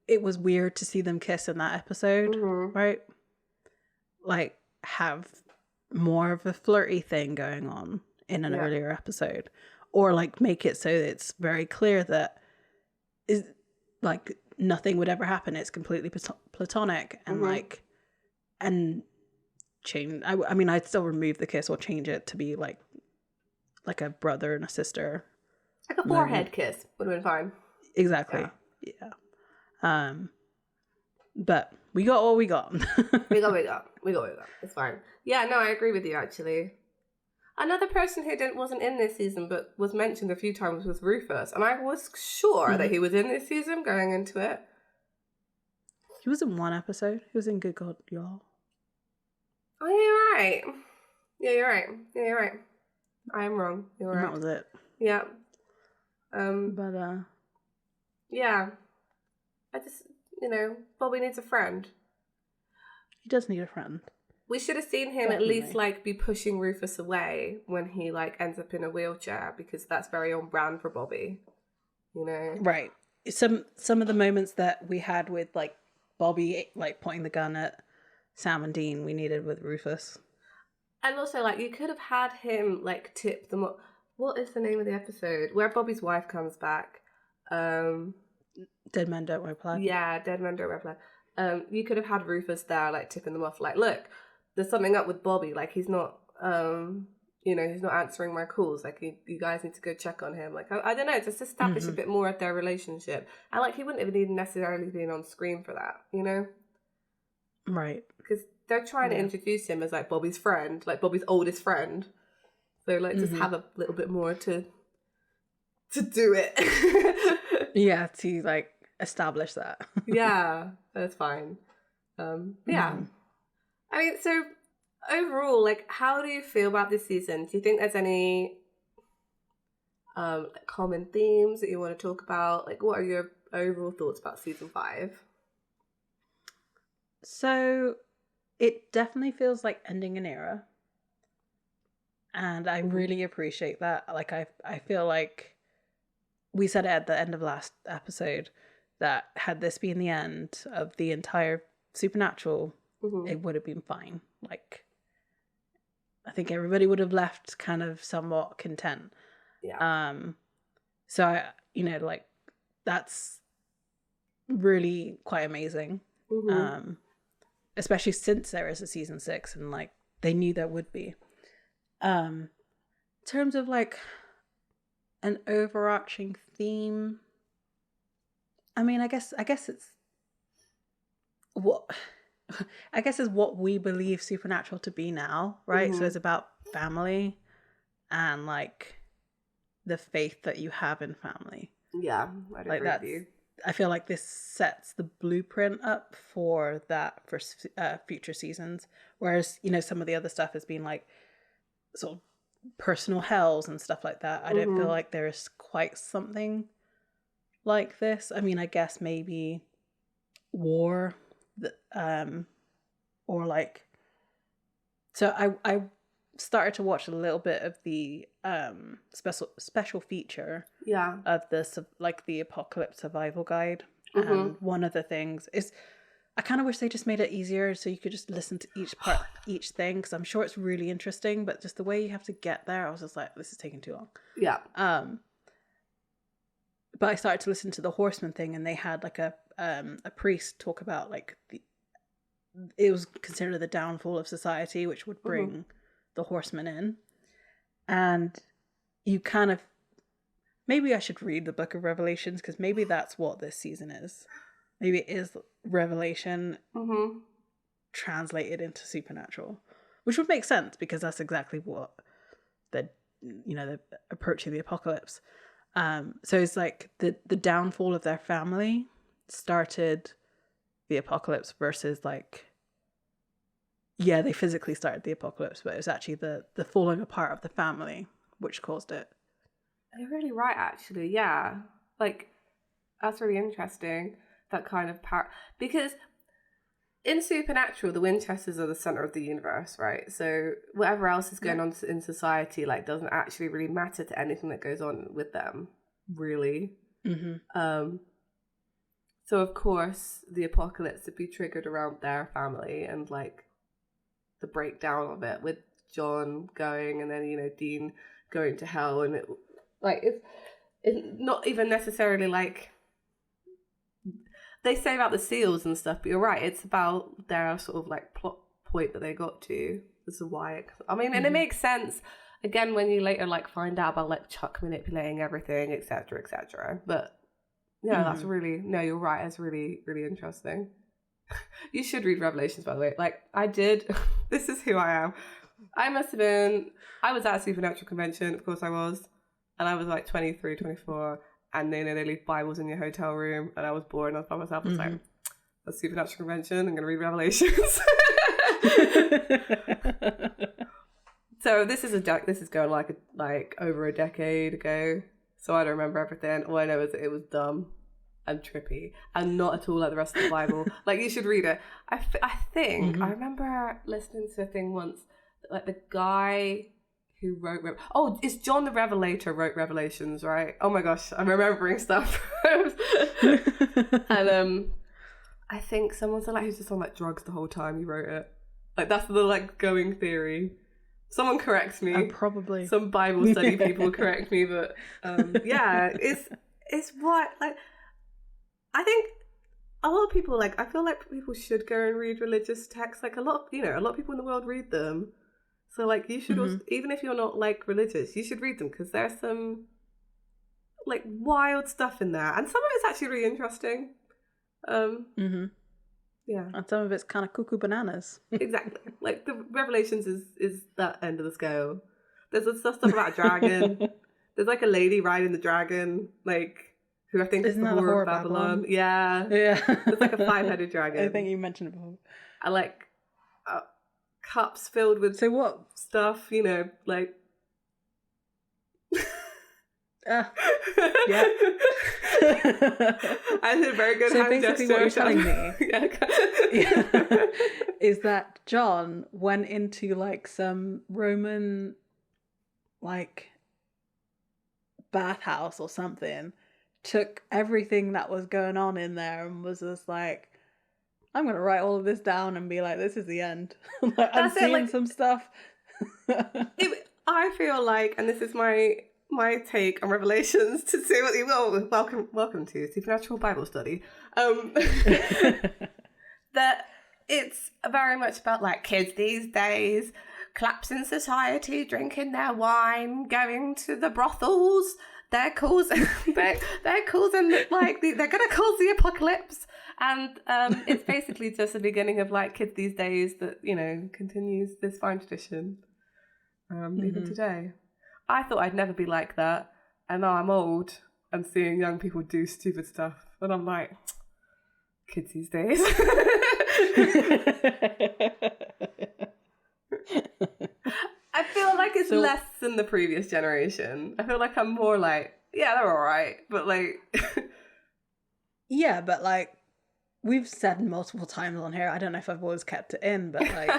it was weird to see them kiss in that episode, right? Like, have more of a flirty thing going on in an earlier episode. Or, like, make it so that it's very clear that is, like, nothing would ever happen. It's completely platonic, and like, and change. I mean, I'd still remove the kiss or change it to be, like, like a brother and a sister. Like a forehead kiss would have been fine. Exactly. Yeah. But we got what we got. We got. It's fine. Yeah, no, I agree with you, actually. Another person who wasn't in this season but was mentioned a few times was Rufus. And I was sure that he was in this season going into it. He was in one episode. He was in Good God, Y'all. Oh, you're right. Yeah, you're right. I am wrong. You're right. That was it. Yeah. But yeah. I just, Bobby needs a friend. He does need a friend. We should have seen him at least, like, be pushing Rufus away when he, like, ends up in a wheelchair, because that's very on brand for Bobby, Right. Some of the moments that we had with, like, Bobby, like, pointing the gun at Sam and Dean, we needed with Rufus. And also, like, you could have had him, like, tip them up. What is the name of the episode? Where Bobby's wife comes back. Dead Men Don't Wear Plaid. Yeah, Dead Men Don't Wear Plaid. You could have had Rufus there, like, tipping them off. Like, look, there's something up with Bobby. Like, he's not, he's not answering my calls. Like, you guys need to go check on him. Like, I don't know, just establish a bit more of their relationship. And, like, he wouldn't have even necessarily been on screen for that, Right. Because they're trying to introduce him as, like, Bobby's friend, like, Bobby's oldest friend. So, like, just have a little bit more to do it. Yeah, to, like, establish that. Yeah, that's fine. Yeah. I mean, so overall, like, how do you feel about this season? Do you think there's any common themes that you want to talk about? Like, what are your overall thoughts about season 5? So it definitely feels like ending an era. And I really appreciate that. Like, I feel like we said it at the end of last episode that had this been the end of the entire Supernatural, it would have been fine. Like, I think everybody would have left kind of somewhat content. Yeah. So I, like, that's really quite amazing. Especially since there is a season 6 and, like, they knew there would be. In terms of, like, an overarching theme, I mean, I guess it's what we believe Supernatural to be now, right? So it's about family and, like, the faith that you have in family. Yeah, I'd agree with you. I feel like this sets the blueprint up for that for future seasons. Whereas, some of the other stuff has been, like, sort of personal hells and stuff like that. I don't feel like there is quite something like this. I mean, I guess maybe war, or, like, so I started to watch a little bit of the special feature of this, like, the Apocalypse Survival Guide. And one of the things is, I kind of wish they just made it easier so you could just listen to each thing, because I'm sure it's really interesting, but just the way you have to get there, I was just like, this is taking too long. Yeah. But I started to listen to the Horseman thing, and they had, like, a priest talk about, like, it was considered the downfall of society, which would bring the Horsemen in. And you kind of, maybe I should read the Book of Revelations, because maybe that's what this season is. Maybe it is Revelation translated into Supernatural, which would make sense, because that's exactly what they're approaching the apocalypse. So it's like the downfall of their family started the apocalypse versus, like, they physically started the apocalypse, but it was actually the falling apart of the family which caused it. You're really right, actually. Yeah, like, that's really interesting. That kind of part, because in Supernatural, the Winchesters are the center of the universe, right? So whatever else is going on in society, like, doesn't actually really matter to anything that goes on with them, really. So of course the apocalypse would be triggered around their family and, like, the breakdown of it, with John going and then Dean going to hell, and it's not even necessarily, like, they say about the seals and stuff, but you're right, it's about their sort of, like, plot point that they got to as to why and it makes sense Again, when you later like find out about like Chuck manipulating everything, etc., etc. But yeah, that's really, no, you're right. It's really, really interesting. You should read Revelations, by the way. Like, I did. This is who I am. I was at a supernatural convention, of course I was. And I was like 23, 24. And they leave Bibles in your hotel room. And I was bored and I was by myself. I was like, a supernatural convention, I'm going to read Revelations. So this is going like over a decade ago. So I don't remember everything. All I know is that it was dumb and trippy and not at all like the rest of the Bible. Like, you should read it. I think I remember listening to a thing once, like the guy who wrote it's John the Revelator wrote Revelations, right? Oh my gosh, I'm remembering stuff. And I think someone said like he was just on like drugs the whole time he wrote it. Like, that's the like going theory. Someone corrects me. Probably some Bible study people correct me, but yeah, it's what, like, I think a lot of people, like, I feel like people should go and read religious texts. Like, a lot of people in the world read them. So like, you should also, even if you're not like religious, you should read them, because there's some like wild stuff in there, and some of it's actually really interesting. Yeah, and some of it's kind of cuckoo bananas. Exactly. Like, the Revelations is that end of the scale. There's stuff about a dragon. There's like a lady riding the dragon, like, who I think is the Whore of Babylon. Yeah. It's like a 5-headed dragon. I think you mentioned it before. I like cups filled with stuff, like. Yeah. I did a very good hand gesture. What you're telling me is that John went into like some Roman like bathhouse or something, took everything that was going on in there and was just like, I'm gonna write all of this down and be like, this is the end. Like, I'm seeing some stuff. I feel like, and this is my take on Revelations, to say what you will. Welcome to Supernatural Bible Study. That it's very much about like kids these days collapsing society, drinking their wine, going to the brothels. They're causing like they're gonna cause the apocalypse, and it's basically just the beginning of like kids these days that continues this fine tradition even today. I thought I'd never be like that, and now I'm old and seeing young people do stupid stuff, and I'm like, kids these days. I feel like it's less than the previous generation. I feel like I'm more like, yeah, they're all right, but like... Yeah, but like, we've said multiple times on here, I don't know if I've always kept it in, but like,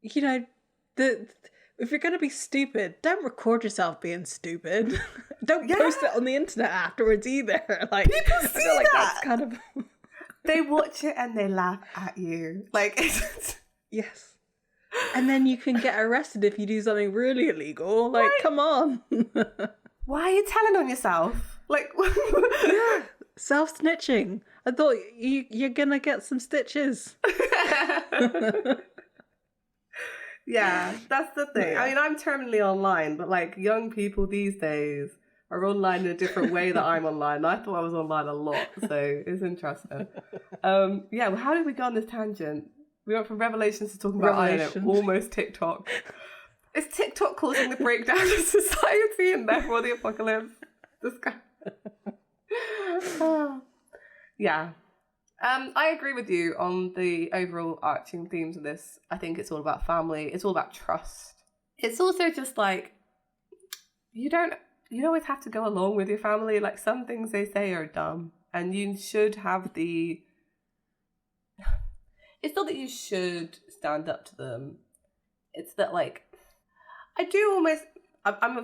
if you're going to be stupid, don't record yourself being stupid. Don't post it on the internet afterwards either. Like, people see I feel like that's kind of... They watch it and they laugh at you. Like, yes. And then you can get arrested if you do something really illegal. Like, come on. Why are you telling on yourself? Like, yeah, self-snitching. I thought you're going to get some stitches. Yeah, that's the thing. Yeah. I mean, I'm terminally online, but like, young people these days are online in a different way that I'm online. I thought I was online a lot, so it's interesting. Yeah, well, how did we go on this tangent? We went from Revelations to talking about, I don't know, almost TikTok. Is TikTok causing the breakdown of society and therefore the apocalypse? This guy. Yeah. I agree with you on the overall arching themes of this. I think it's all about family. It's all about trust. It's also just like, you don't always have to go along with your family. Like, some things they say are dumb, and you should have the... It's not that you should stand up to them. It's that, like, I'm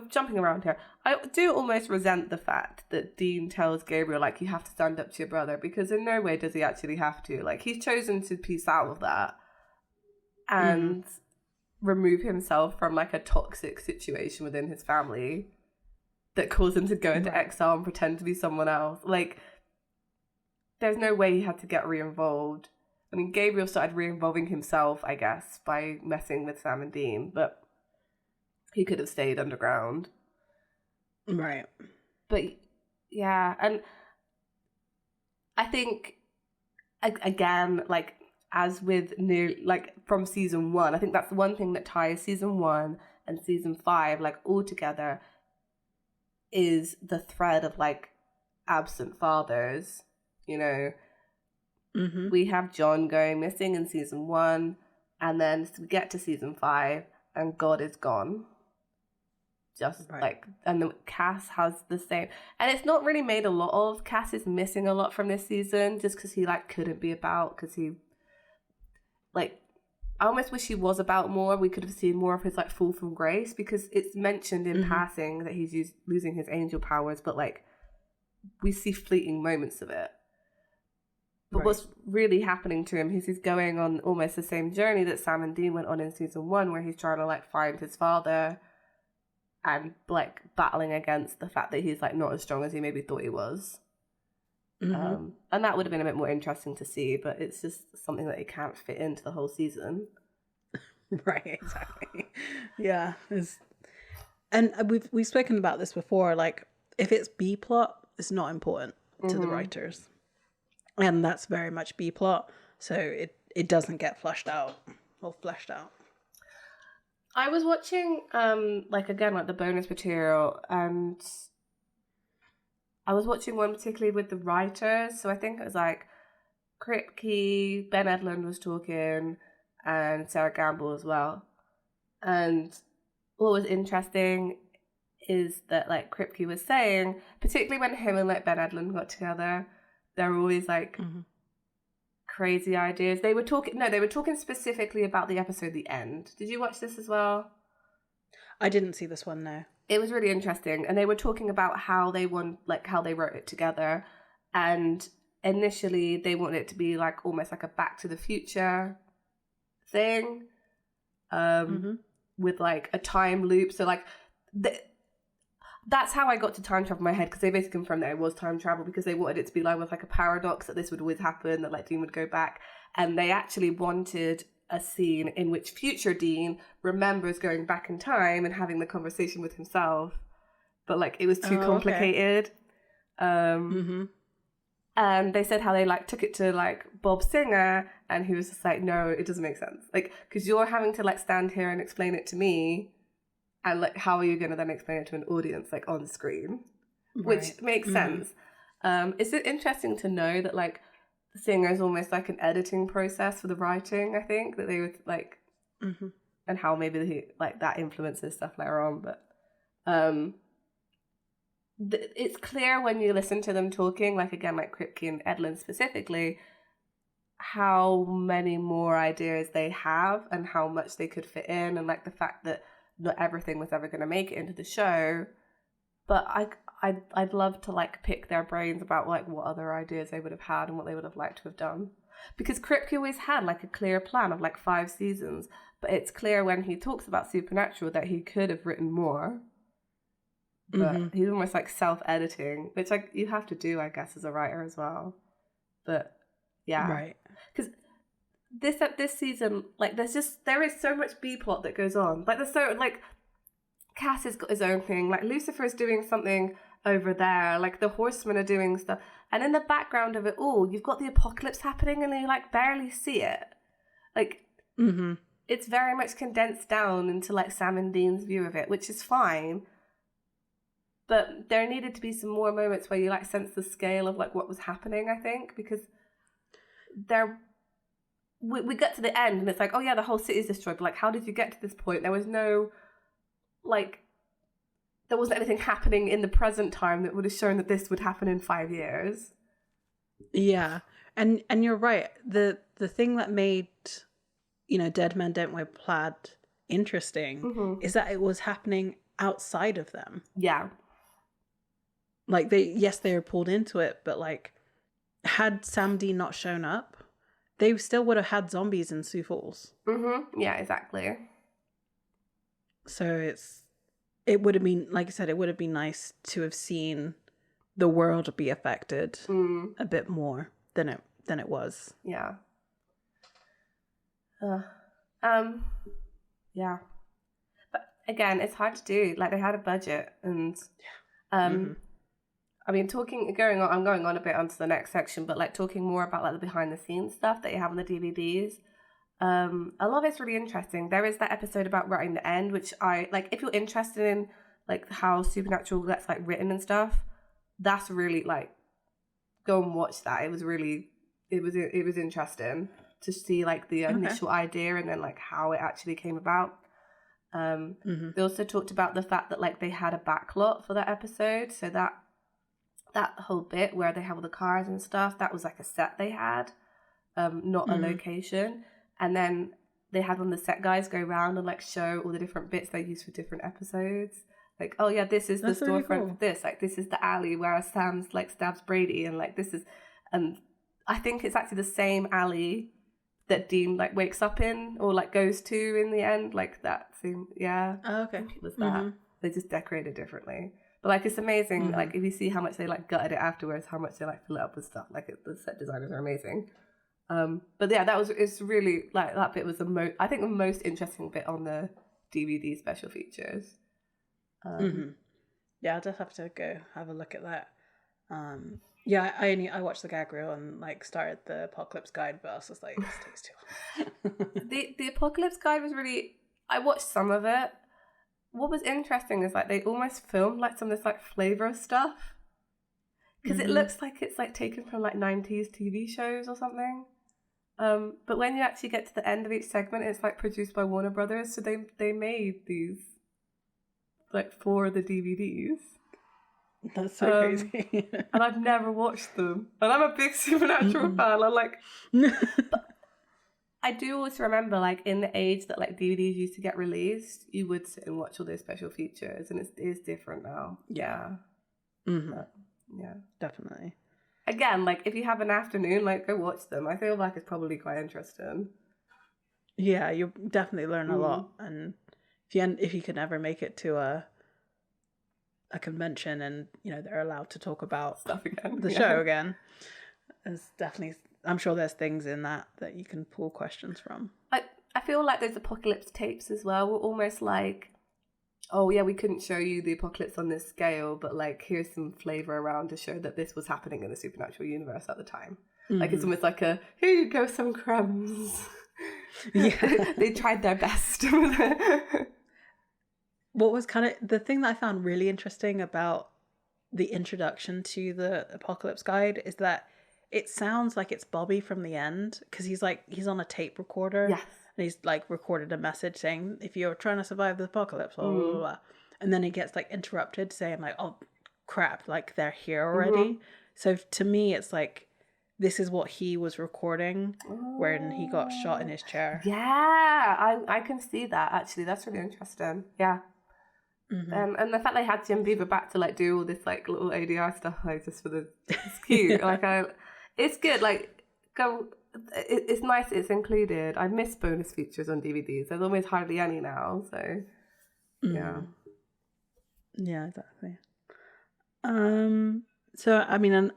jumping around here. I do almost resent the fact that Dean tells Gabriel, like, you have to stand up to your brother, because in no way does he actually have to. Like, he's chosen to piece out of that and remove himself from, like, a toxic situation within his family that caused him to go into exile and pretend to be someone else. Like, there's no way he had to get re-involved. I mean, Gabriel started re-involving himself, I guess, by messing with Sam and Dean, but he could have stayed underground. Right. But yeah, and I think again, like as with new, like from season 1, I think that's the one thing that ties season 1 and season 5 like all together is the thread of like absent fathers. You know, Mm-hmm. we have John going missing in season 1, and then we get to season 5 and God is gone. Just Right. like, and the Cass has the same, and it's not really made a lot of. Cass is missing a lot from this season just because he like couldn't be about, because he like, I almost wish he was about more. We could have seen more of his like fall from grace, because it's mentioned in Mm-hmm. passing that he's losing his angel powers, but like we see fleeting moments of it. But Right. what's really happening to him is he's going on almost the same journey that Sam and Dean went on in season 1, where he's trying to like find his father and like battling against the fact that he's like not as strong as he maybe thought he was. Mm-hmm. And that would have been a bit more interesting to see, but it's just something that he can't fit into the whole season. Right, exactly. Yeah. And we've spoken about this before, like if it's B plot, it's not important to the writers. And that's very much B plot, so it doesn't get flushed out or fleshed out. I was watching like again like the bonus material, and I was watching one particularly with the writers. So I think it was like Kripke, Ben Edlund was talking, and Sarah Gamble as well. And what was interesting is that like Kripke was saying, particularly when him and like Ben Edlund got together, there were always like crazy ideas. They were talking specifically about the episode The End. Did you watch this as well? I didn't see this one, no. It was really interesting, and they were talking about how they how they wrote it together, and initially they wanted it to be like almost like a Back to the Future thing, with like a time loop. So like that's how I got to time travel in my head, because they basically confirmed that it was time travel, because they wanted it to be like with like a paradox, that this would always happen, that like Dean would go back, and they actually wanted a scene in which future Dean remembers going back in time and having the conversation with himself, but like it was too complicated. And they said how they like took it to like Bob Singer, and he was just like, no, it doesn't make sense, like, because you're having to like stand here and explain it to me, and like how are you going to then explain it to an audience like on screen? Right. Which makes sense. Is it interesting to know that like Singer is almost like an editing process for the writing? I think that they would like, and how maybe he, like that influences stuff later on. But it's clear when you listen to them talking, like again, like Kripke and Edlund specifically, how many more ideas they have and how much they could fit in, and like the fact that not everything was ever going to make it into the show. But I'd love to like pick their brains about like what other ideas they would have had and what they would have liked to have done, because Kripke always had like a clear plan of like 5 seasons, but it's clear when he talks about Supernatural that he could have written more, but he's almost like self-editing, which like you have to do, I guess, as a writer as well. But yeah, Right. because this season, like there is so much B plot that goes on. Like there's so like Cass has got his own thing. Like Lucifer's doing something over there. Like the Horsemen are doing stuff, and in the background of it all, you've got the apocalypse happening, and you like barely see it. Like it's very much condensed down into like Sam and Dean's view of it, which is fine. But there needed to be some more moments where you like sense the scale of like what was happening. I think because we get to the end and it's like, oh yeah, the whole city's destroyed, but like how did you get to this point? There was no like, there wasn't anything happening in the present time that would have shown that this would happen in 5 years. Yeah. And you're right. The thing that made, you know, Dead Men Don't Wear Plaid interesting is that it was happening outside of them. Yeah. Like they were pulled into it, but like had Sam Dean not shown up, they still would have had zombies in Sioux Falls. Yeah, exactly. So it would have been, like I said, it would have been nice to have seen the world be affected a bit more than it was. Yeah. Yeah. But again, it's hard to do. Like, they had a budget, and Mm-hmm. I mean, I'm going on a bit onto the next section, but like talking more about like the behind the scenes stuff that you have on the DVDs. A lot of it's really interesting. There is that episode about writing the end, which I like. If you're interested in like how Supernatural gets like written and stuff, that's really like, go and watch that. It was interesting to see like the initial idea and then like how it actually came about. They also talked about the fact that like they had a backlot for that episode, so that whole bit where they have all the cars and stuff, that was like a set they had, not a location. And then they had one of the set guys go around and like show all the different bits they used for different episodes. Like, oh yeah, this is That's the really storefront cool. for this. Like, this is the alley where Sam's like stabs Brady, and like this is, and I think it's actually the same alley that Dean like wakes up in or like goes to in the end. Like that same, yeah. Oh, I okay. think it was that. They just decorated differently. But like, it's amazing. Like, if you see how much they like gutted it afterwards, how much they like fill it up with stuff. Like, the set designers are amazing. But yeah, it's really like, that bit was I think the most interesting bit on the DVD special features. Yeah, I'll just have to go have a look at that. Yeah, I watched the gag reel and like started the Apocalypse Guide, but I was just like, this takes too long. The Apocalypse Guide was really, I watched some of it. What was interesting is like they almost filmed like some of this like flavor stuff, because it looks like it's like taken from like 90s TV shows or something. But when you actually get to the end of each segment, it's like produced by Warner Brothers, so they made these like for the DVDs. That's so crazy. And I've never watched them, and I'm a big Supernatural fan. I'm like, I do also remember like in the age that like DVDs used to get released, you would sit and watch all those special features, and it is different now. Yeah. But, yeah, definitely. Again, like if you have an afternoon, like go watch them. I feel like it's probably quite interesting. Yeah, you'll definitely learn a lot, and if you can ever make it to a convention and they're allowed to talk about Stuff again. the show again, there's definitely, I'm sure there's things in that you can pull questions from. I feel like those apocalypse tapes as well were almost like, oh yeah, we couldn't show you the apocalypse on this scale, but like here's some flavor around to show that this was happening in the Supernatural universe at the time. Like it's almost like a, here you go, some crumbs. Yeah. They tried their best. What was kind of the thing that I found really interesting about the introduction to the Apocalypse Guide is that it sounds like it's Bobby from the end, because he's on a tape recorder. Yes. And he's like recorded a message saying, if you're trying to survive the apocalypse, blah, blah, blah, blah. And then he gets like interrupted saying like, oh crap, like they're here already. So to me, it's like, this is what he was recording when he got shot in his chair. Yeah, I can see that actually. That's really interesting. Yeah. And the fact they had Jim Beaver back to like do all this like little ADR stuff, like just for it's cute. Like it's good. Like it's nice. It's included. I miss bonus features on DVDs. There's almost hardly any now. So yeah. Yeah, exactly. So I mean, and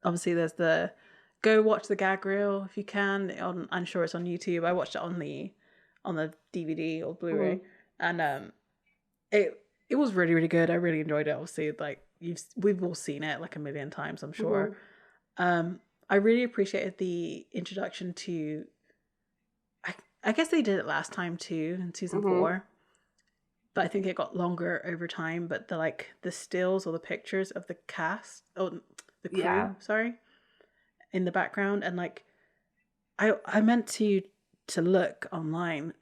obviously there's the go watch the gag reel if you can. I'm sure it's on YouTube. I watched it on the DVD or Blu-ray, and it was really, really good. I really enjoyed it. Obviously, like we've all seen it like a million times, I'm sure. I really appreciated the introduction to. I guess they did it last time too in season 4, but I think it got longer over time. But the stills or the pictures of the cast, the crew, sorry, in the background, and like I meant to look online.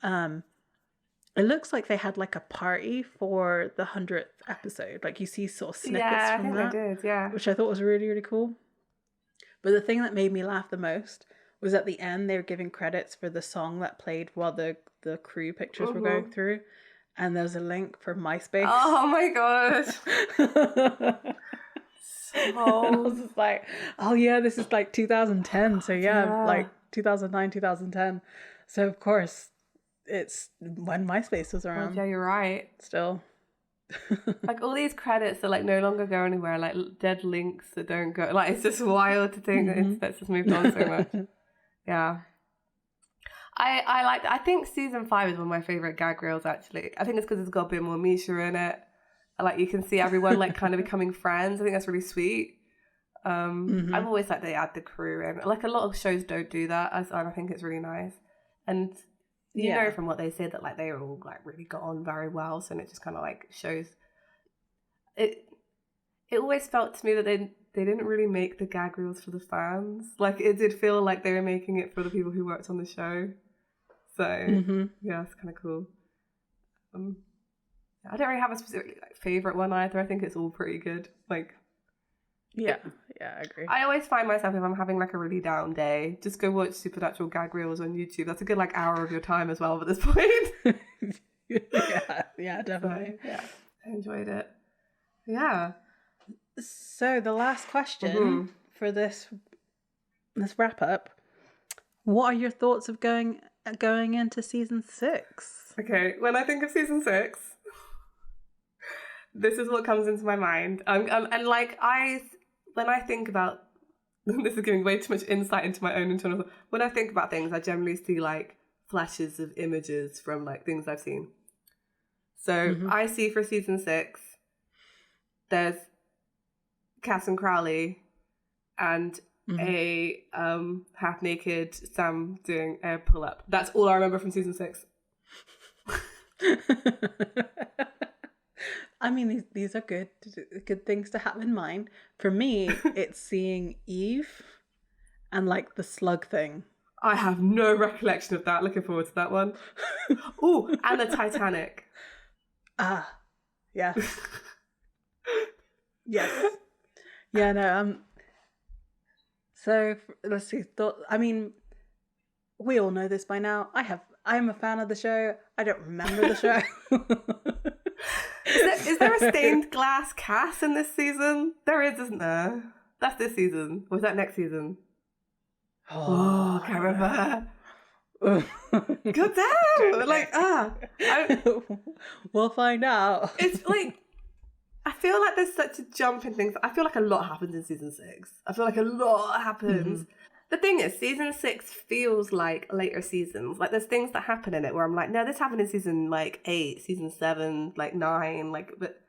It looks like they had like a party for the 100th episode. Like you see sort of snippets from that. They did, yeah. Which I thought was really, really cool. But the thing that made me laugh the most was at the end they were giving credits for the song that played while the crew pictures were going through. And there's a link for MySpace. Oh my god. And I was just like, oh yeah, this is like 2010. So yeah, like 2009, 2010. So of course, it's when MySpace was around. Yeah, you're right. Still. Like all these credits that like no longer go anywhere, like dead links that don't go, like it's just wild to think that it's just moved on so much. Yeah. I think season 5 is one of my favorite gag reels. Actually, I think it's because it's got a bit more Misha in it. Like you can see everyone like kind of becoming friends. I think that's really sweet. I've always liked they add the crew in. Like a lot of shows don't do that, and I think it's really nice. And you know from what they said that like they all like really got on very well, so it just kind of like shows. It always felt to me that they didn't really make the gag reels for the fans. Like it did feel like they were making it for the people who worked on the show. So yeah, it's kind of cool. I don't really have a specific like favorite one either. I think it's all pretty good. Like yeah, I agree. I always find myself if I'm having like a really down day, just go watch Supernatural gag reels on YouTube. That's a good like hour of your time as well at this point. yeah, definitely. So, yeah, I enjoyed it. Yeah. So the last question for this wrap up: what are your thoughts of going into season 6? Okay, when I think of season 6, this is what comes into my mind. And like when I think about this is giving way too much insight into my own internal thought. When I think about things, I generally see like flashes of images from like things I've seen. So I see for season 6, there's Cass and Crowley and a half naked Sam doing a pull up. That's all I remember from season 6. I mean, these are good things to have in mind. For me, it's seeing Eve and like the slug thing. I have no recollection of that. Looking forward to that one. Oh, and the Titanic. Ah, yeah. Yes. Yeah, no, so let's see. I mean, we all know this by now. I am a fan of the show. I don't remember the show. Is there a stained glass Cass in this season? There is, isn't there? That's this season. Or is that next season? Oh, I can't remember. God damn! Like, we'll find out. It's like, I feel like there's such a jump in things. I feel like a lot happens in season 6. I feel like a lot happens. The thing is, season 6 feels like later seasons. Like, there's things that happen in it where I'm like, no, this happened in season, like, 8, season 7, like, 9, like, but,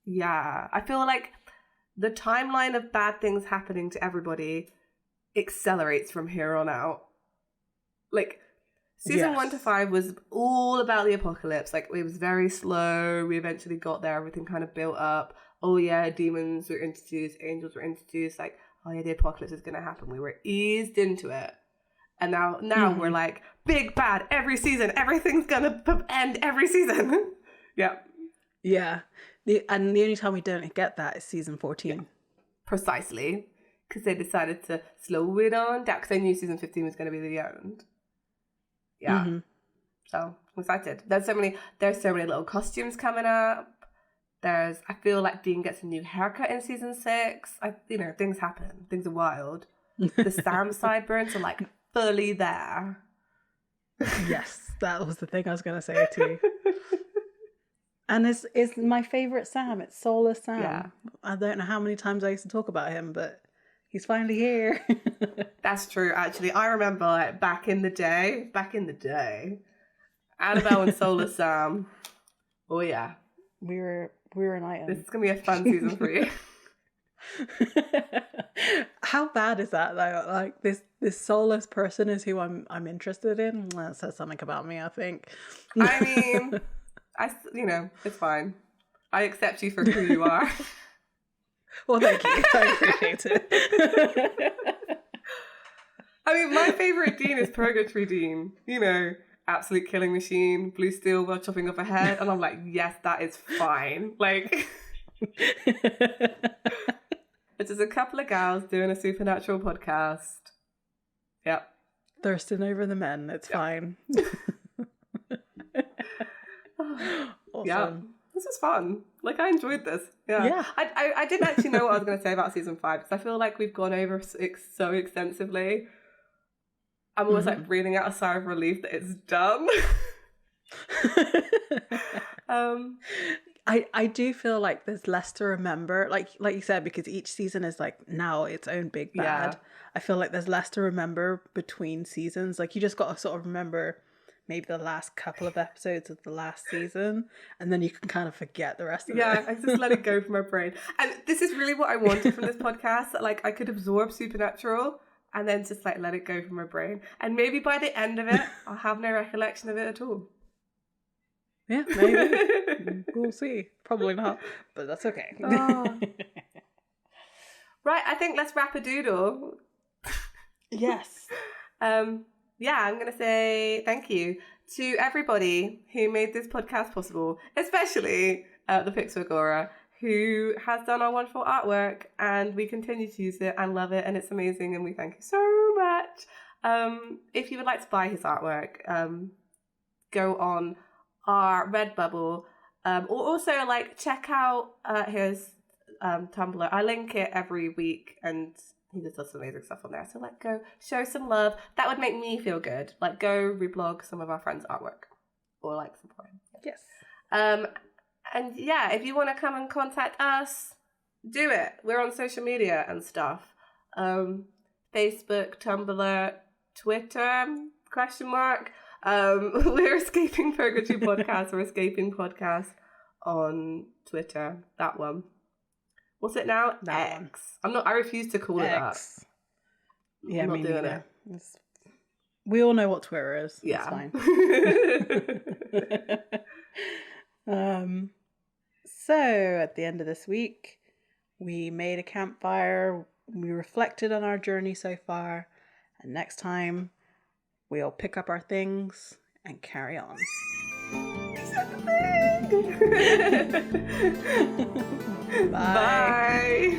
yeah. I feel like the timeline of bad things happening to everybody accelerates from here on out. Like, season 1 to 5 was all about the apocalypse. Like, it was very slow. We eventually got there. Everything kind of built up. Oh, yeah, demons were introduced. Angels were introduced. Like, oh, yeah, the apocalypse is going to happen. We were eased into it. And now we're like, big bad every season. Everything's going to end every season. Yeah. Yeah. The only time we don't get that is season 14. Yeah. Precisely. Because they decided to slow it on down. Because they knew season 15 was going to be the end. Yeah. So I'm excited. There's so many little costumes coming up. I feel like Dean gets a new haircut in season 6. Things happen. Things are wild. The Sam sideburns are like fully there. Yes, that was the thing I was going to say too. And is my favorite Sam. It's Soulless Sam. Yeah. I don't know how many times I used to talk about him, but he's finally here. That's true, actually. I remember like back in the day, Annabelle and Soulless Sam. Oh yeah. We were an item. This is gonna be a fun season for you. How bad is that though? Like this soulless person is who I'm interested in. That says something about me, I think. I mean, it's fine. I accept you for who you are. Well, thank you. I appreciate it. I mean, my favorite Dean is Purgatory Dean. Absolute killing machine, blue steel while chopping off a head, and I'm like, yes, that is fine. Like, it's just a couple of gals doing a supernatural podcast. Yep. Thirsting over the men. It's fine. Awesome. Yeah. This was fun. Like, I enjoyed this. Yeah. I didn't actually know what I was going to say about season 5 because I feel like we've gone over so extensively. I'm almost like breathing out a sigh of relief that it's done. I do feel like there's less to remember, like you said, because each season is like now its own big bad. Yeah. I feel like there's less to remember between seasons. Like you just got to sort of remember maybe the last couple of episodes of the last season, and then you can kind of forget the rest of Yeah, I it. just let it go from my brain. And this is really what I wanted from this podcast. That, like, I could absorb Supernatural and then just like let it go from my brain. And maybe by the end of it, I'll have no recollection of it at all. Yeah, maybe. We'll see. Probably not, but that's okay. Oh. Right, I think let's wrap a doodle. Yes. Yeah, I'm going to say thank you to everybody who made this podcast possible, especially the Pixel Agora, who has done our wonderful artwork, and we continue to use it and love it, and it's amazing, and we thank you so much. If you would like to buy his artwork, go on our Redbubble, or also like check out his Tumblr. I link it every week, and he just does some amazing stuff on there. So like, go show some love. That would make me feel good. Like, go reblog some of our friends' artwork, or like support him. Yes. And yeah, if you want to come and contact us, do it. We're on social media and stuff. Facebook, Tumblr, Twitter, ? We're Escaping Purgatory Podcast, or Escaping Podcast on Twitter. That one. What's it now? That X. I refuse to call it that. Yeah, I'm not me doing neither. We all know what Twitter is. Yeah. It's fine. So at the end of this week, we made a campfire. We reflected on our journey so far, and next time we'll pick up our things and carry on. Bye. Bye.